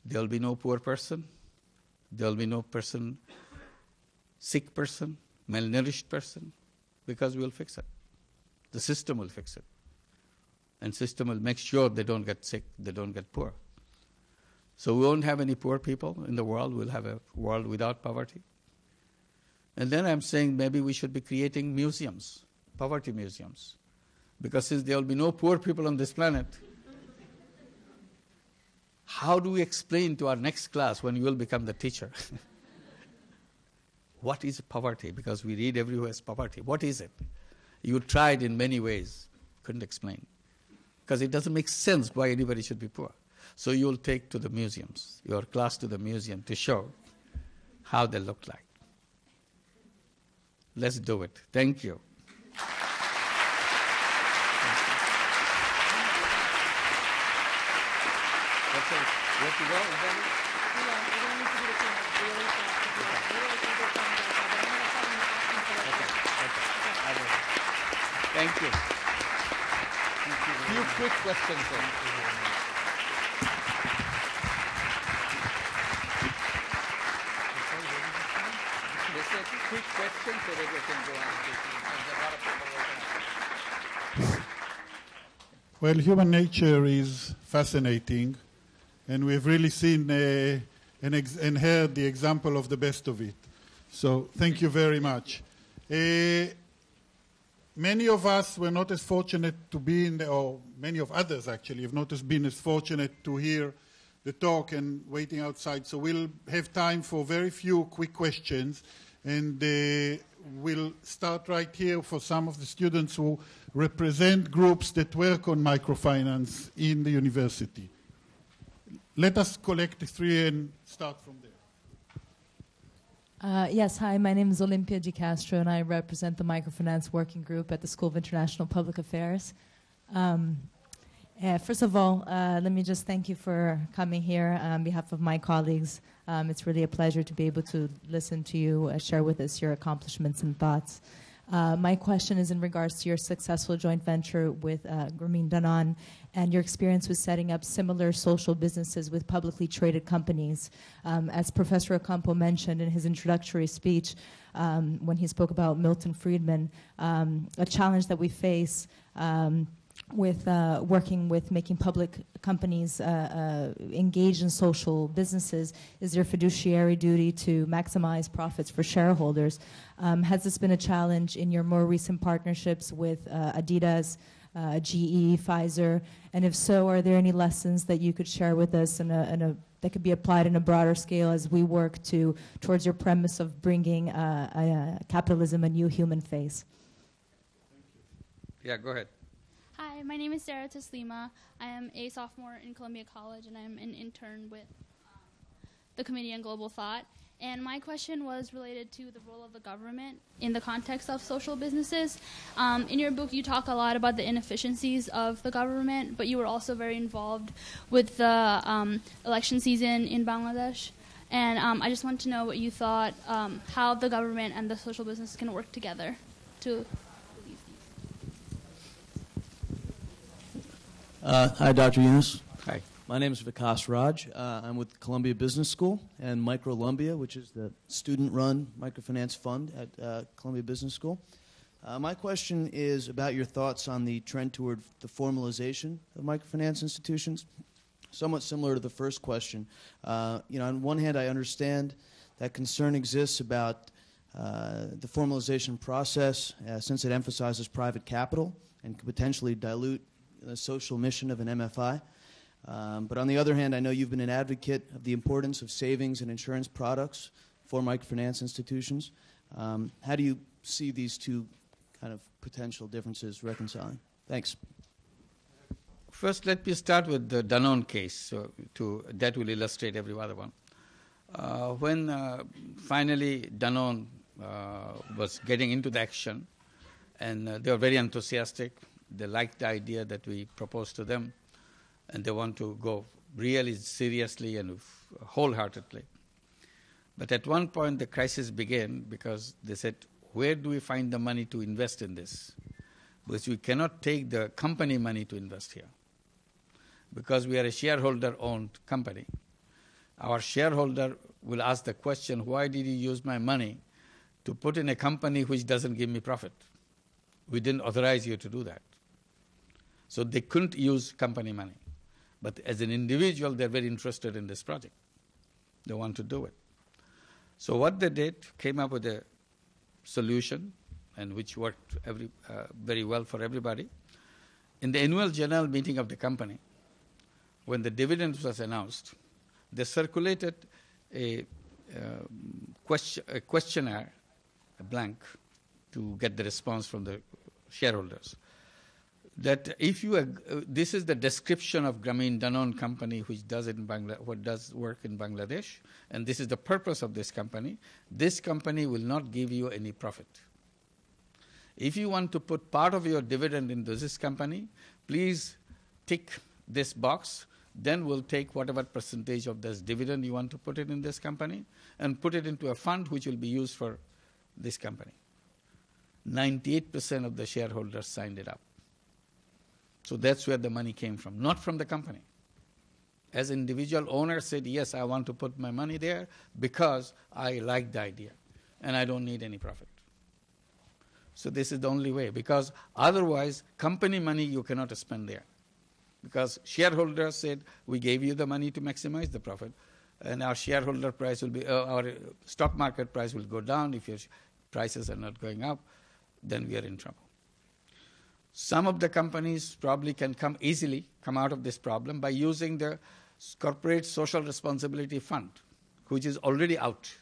Speaker 3: there will be no poor person, there will be no person, sick person, malnourished person, because we'll fix it. The system will fix it. And system will make sure they don't get sick, they don't get poor. So we won't have any poor people in the world. We'll have a world without poverty. And then I'm saying maybe we should be creating museums, poverty museums. Because since there will be no poor people on this planet, how do we explain to our next class when you will become the teacher? What is poverty? Because we read everywhere as poverty. What is it? You tried in many ways, couldn't explain. Because it doesn't make sense why anybody should be poor. So you'll take to the museums, your class to the museum to show how they look like. Let's do it. Thank you. Thank you. Few quick questions. Quick questions so that we can go on.
Speaker 4: Well, human nature is fascinating, and we've really seen and heard the example of the best of it. So thank you very much. Many of us were not as fortunate to be or many of others actually have not been as fortunate to hear the talk and waiting outside. So we'll have time for very few quick questions. And we'll start right here for some of the students who represent groups that work on microfinance in the university. Let us collect the three and start from there.
Speaker 5: Yes, hi, my name is Olympia Di Castro, and I represent the Microfinance Working Group at the School of International Public Affairs. First of all, let me just thank you for coming here on behalf of my colleagues. It's really a pleasure to be able to listen to you share with us your accomplishments and thoughts. My question is in regards to your successful joint venture with Grameen Danone and your experience with setting up similar social businesses with publicly traded companies. As Professor Ocampo mentioned in his introductory speech when he spoke about Milton Friedman, a challenge that we face with working with making public companies engage in social businesses is their fiduciary duty to maximize profits for shareholders. Has this been a challenge in your more recent partnerships with Adidas, GE, Pfizer? And if so, are there any lessons that you could share with us that could be applied in a broader scale as we work towards your premise of bringing capitalism a new human face?
Speaker 3: Yeah, go ahead.
Speaker 6: Hi, my name is Sarah Taslima. I am a sophomore in Columbia College, and I'm an intern with the Committee on Global Thought. And my question was related to the role of the government in the context of social businesses. In your book, you talk a lot about the inefficiencies of the government, but you were also very involved with the election season in Bangladesh. And I just want to know what you thought, how the government and the social business can work together to...
Speaker 7: Hi, Dr. Yunus.
Speaker 3: Hi.
Speaker 7: My name is Vikas Raj. I'm with Columbia Business School and Microlumbia, which is the student-run microfinance fund at Columbia Business School. My question is about your thoughts on the trend toward the formalization of microfinance institutions. Somewhat similar to the first question. On one hand, I understand that concern exists about the formalization process since it emphasizes private capital and could potentially dilute the social mission of an MFI. But on the other hand, I know you've been an advocate of the importance of savings and insurance products for microfinance institutions. How do you see these two kind of potential differences reconciling? Thanks.
Speaker 3: First, let me start with the Danone case. That will illustrate every other one. When finally Danone was getting into the action, and they were very enthusiastic. They liked the idea that we proposed to them, and they want to go really seriously and wholeheartedly. But at one point, the crisis began because they said, where do we find the money to invest in this? Because we cannot take the company money to invest here. Because we are a shareholder-owned company. Our shareholder will ask the question, why did you use my money to put in a company which doesn't give me profit? We didn't authorize you to do that. So they couldn't use company money. But as an individual, they're very interested in this project. They want to do it. So what they did, came up with a solution, and which worked very well for everybody. In the annual general meeting of the company, when the dividend was announced, they circulated a questionnaire, a blank, to get the response from the shareholders. That if you, this is the description of Grameen Danone company, which does it in what does work in Bangladesh, and this is the purpose of this company. This company will not give you any profit. If you want to put part of your dividend into this company, please tick this box. Then we'll take whatever percentage of this dividend you want to put it in this company and put it into a fund which will be used for this company. 98% of the shareholders signed it up. So that's where the money came from, not from the company. As individual owner said, yes, I want to put my money there because I like the idea and I don't need any profit. So this is the only way, because otherwise company money you cannot spend there. Because shareholders said, we gave you the money to maximize the profit, and our shareholder price will be, our stock market price will go down. If your prices are not going up, then we are in trouble. Some of the companies probably can come out of this problem by using the corporate social responsibility fund, which is already out.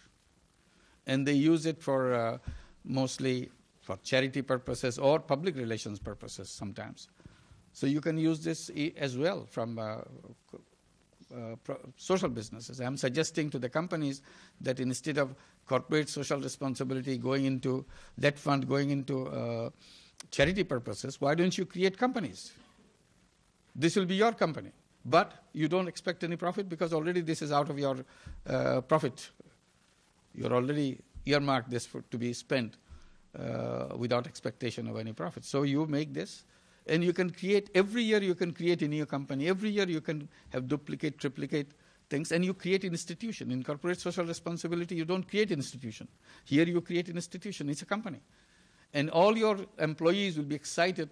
Speaker 3: And they use it for mostly for charity purposes or public relations purposes sometimes. So you can use this as well from social businesses. I'm suggesting to the companies that instead of corporate social responsibility going into that fund, going into charity purposes, why don't you create companies? This will be your company. But you don't expect any profit because already this is out of your profit. You're already earmarked this to be spent without expectation of any profit. So you make this. And you can create, every year you can create a new company. Every year you can have duplicate, triplicate things, and you create an institution. In corporate social responsibility, you don't create an institution. Here you create an institution. It's a company. And all your employees will be excited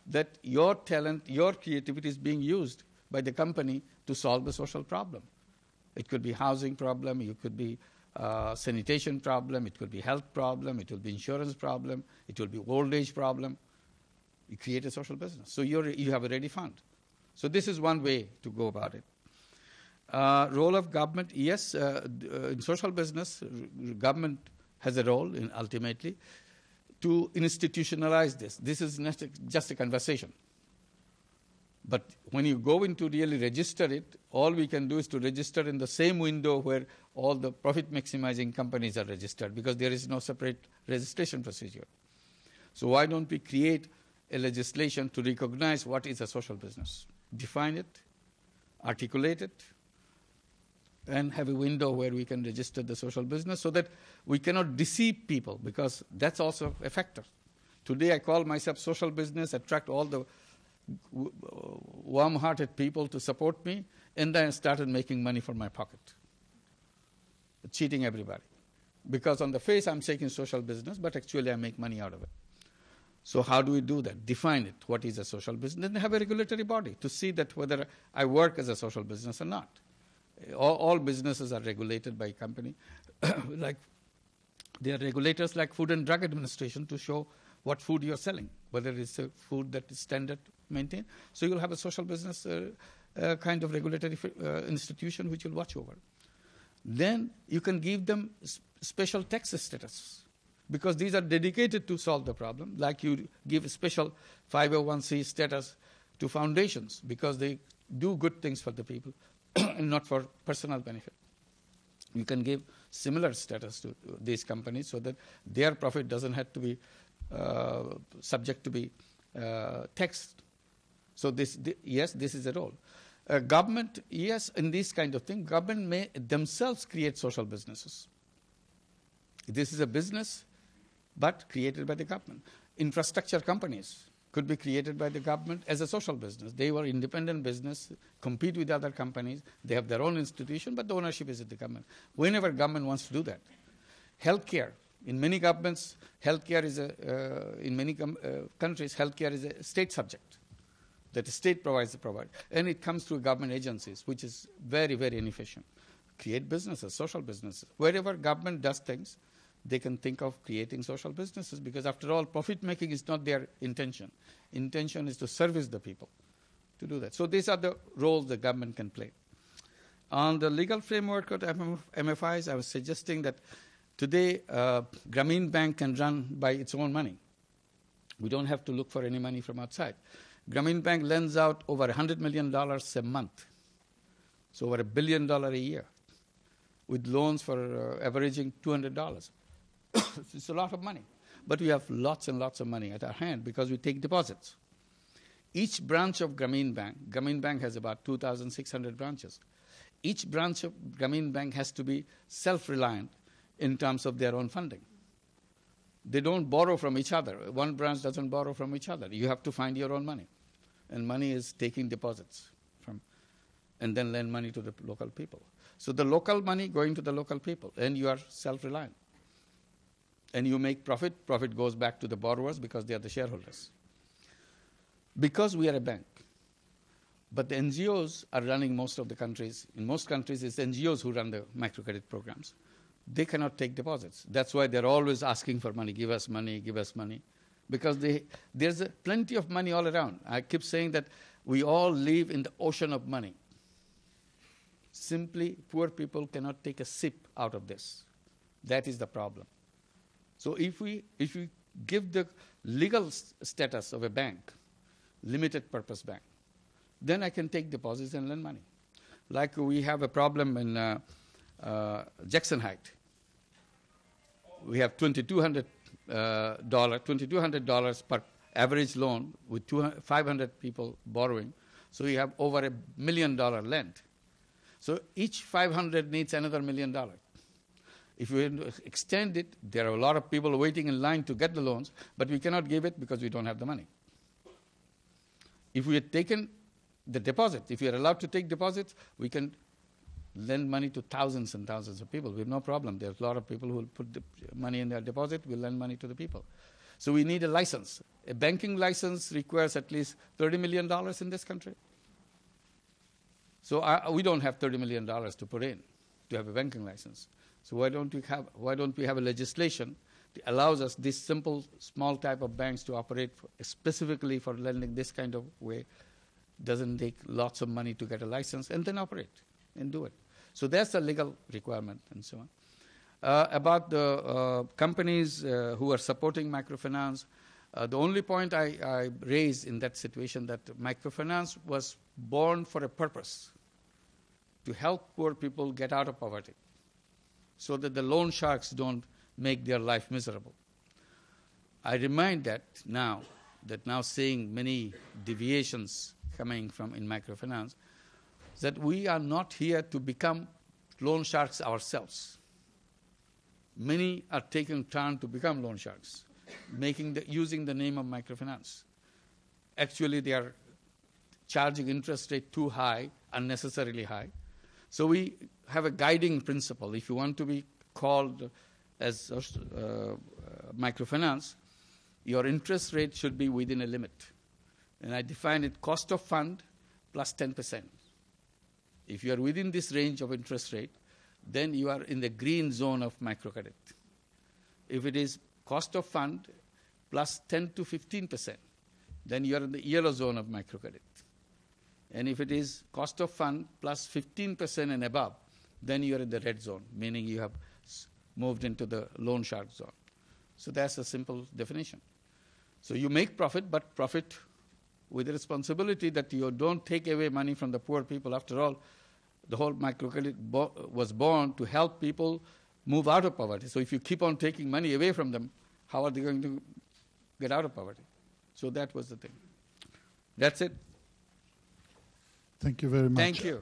Speaker 3: that your talent, your creativity is being used by the company to solve the social problem. It could be housing problem, it could be sanitation problem, it could be health problem, it will be insurance problem, it will be old age problem. You create a social business. So you have a ready fund. So this is one way to go about it. Role of government, yes, in social business, government has a role in ultimately to institutionalize this. This is not just a conversation. But when you go into really register it, all we can do is to register in the same window where all the profit maximizing companies are registered, because there is no separate registration procedure. So why don't we create a legislation to recognize what is a social business, define it, articulate it, and have a window where we can register the social business so that we cannot deceive people, because that's also a factor. Today I call myself social business, attract all the warm-hearted people to support me, and then I started making money from my pocket, cheating everybody. Because on the face I'm taking social business, but actually I make money out of it. So how do we do that? Define it. What is a social business? Then have a regulatory body to see that whether I work as a social business or not. All businesses are regulated by a company. Like there are regulators like Food and Drug Administration to show what food you're selling, whether it's a food that is standard maintained. So you'll have a social business kind of regulatory institution which will watch over. Then you can give them special tax status, because these are dedicated to solve the problem, like you give a special 501c status to foundations because they do good things for the people and not for personal benefit. You can give similar status to these companies so that their profit doesn't have to be subject to be taxed. So yes, this is a role. Government, yes, in this kind of thing, government may themselves create social businesses. This is a business, but created by the government. Infrastructure companies could be created by the government as a social business. They were independent business, compete with other companies. They have their own institution, but the ownership is at the government. Whenever government wants to do that. Healthcare. In many governments, healthcare is in many countries, healthcare is a state subject that the state provides the provider. And it comes through government agencies, which is very, very inefficient. Create businesses, social businesses. Wherever government does things, they can think of creating social businesses, because after all, profit making is not their intention. Intention is to service the people, to do that. So these are the roles the government can play. On the legal framework of MFIs, I was suggesting that today Grameen Bank can run by its own money. We don't have to look for any money from outside. Grameen Bank lends out over $100 million a month, so over $1 billion a year, with loans for averaging $200. It's a lot of money. But we have lots and lots of money at our hand because we take deposits. Each branch of Grameen Bank has about 2,600 branches. Each branch of Grameen Bank has to be self-reliant in terms of their own funding. They don't borrow from each other. One branch doesn't borrow from each other. You have to find your own money. And money is taking deposits from, and then lend money to the local people. So the local money going to the local people, and you are self-reliant. And you make profit, profit goes back to the borrowers because they are the shareholders. Because we are a bank. But the NGOs are running most of the countries. In most countries, it's NGOs who run the microcredit programs. They cannot take deposits. That's why they're always asking for money. Give us money, give us money. Because there's plenty of money all around. I keep saying that we all live in the ocean of money. Simply, poor people cannot take a sip out of this. That is the problem. So if we give the legal status of a bank, limited purpose bank, then I can take deposits and lend money. Like we have a problem in Jackson Heights. We have $2,200 per average loan with 500 people borrowing. So we have over $1 million lend. So each 500 needs another $1 million. If we extend it, there are a lot of people waiting in line to get the loans, but we cannot give it because we don't have the money. If we had taken the deposit, if we are allowed to take deposits, we can lend money to thousands and thousands of people. We have no problem. There's a lot of people who will put the money in their deposit, we'll lend money to the people. So we need a license. A banking license requires at least $30 million in this country. So we don't have $30 million to put in to have a banking license. So why don't we have a legislation that allows us this simple, small type of banks to operate specifically for lending this kind of way? Doesn't take lots of money to get a license and then operate and do it. So that's a legal requirement and so on. About the companies who are supporting microfinance, the only point I raised in that situation that microfinance was born for a purpose, to help poor people get out of poverty, so that the loan sharks don't make their life miserable. I remind that now seeing many deviations coming from in microfinance, that we are not here to become loan sharks ourselves. Many are taking turn to become loan sharks, using the name of microfinance. Actually, they are charging interest rate too high, unnecessarily high. So we have a guiding principle. If you want to be called as microfinance, your interest rate should be within a limit. And I define it cost of fund plus 10%. If you are within this range of interest rate, then you are in the green zone of microcredit. If it is cost of fund plus 10 to 15%, then you are in the yellow zone of microcredit. And if it is cost of fund plus 15% and above, then you are in the red zone, meaning you have moved into the loan shark zone. So that's a simple definition. So you make profit, but profit with the responsibility that you don't take away money from the poor people. After all, the whole microcredit was born to help people move out of poverty. So if you keep on taking money away from them, how are they going to get out of poverty? So that was the thing. That's it.
Speaker 4: Thank you very much.
Speaker 3: Thank you.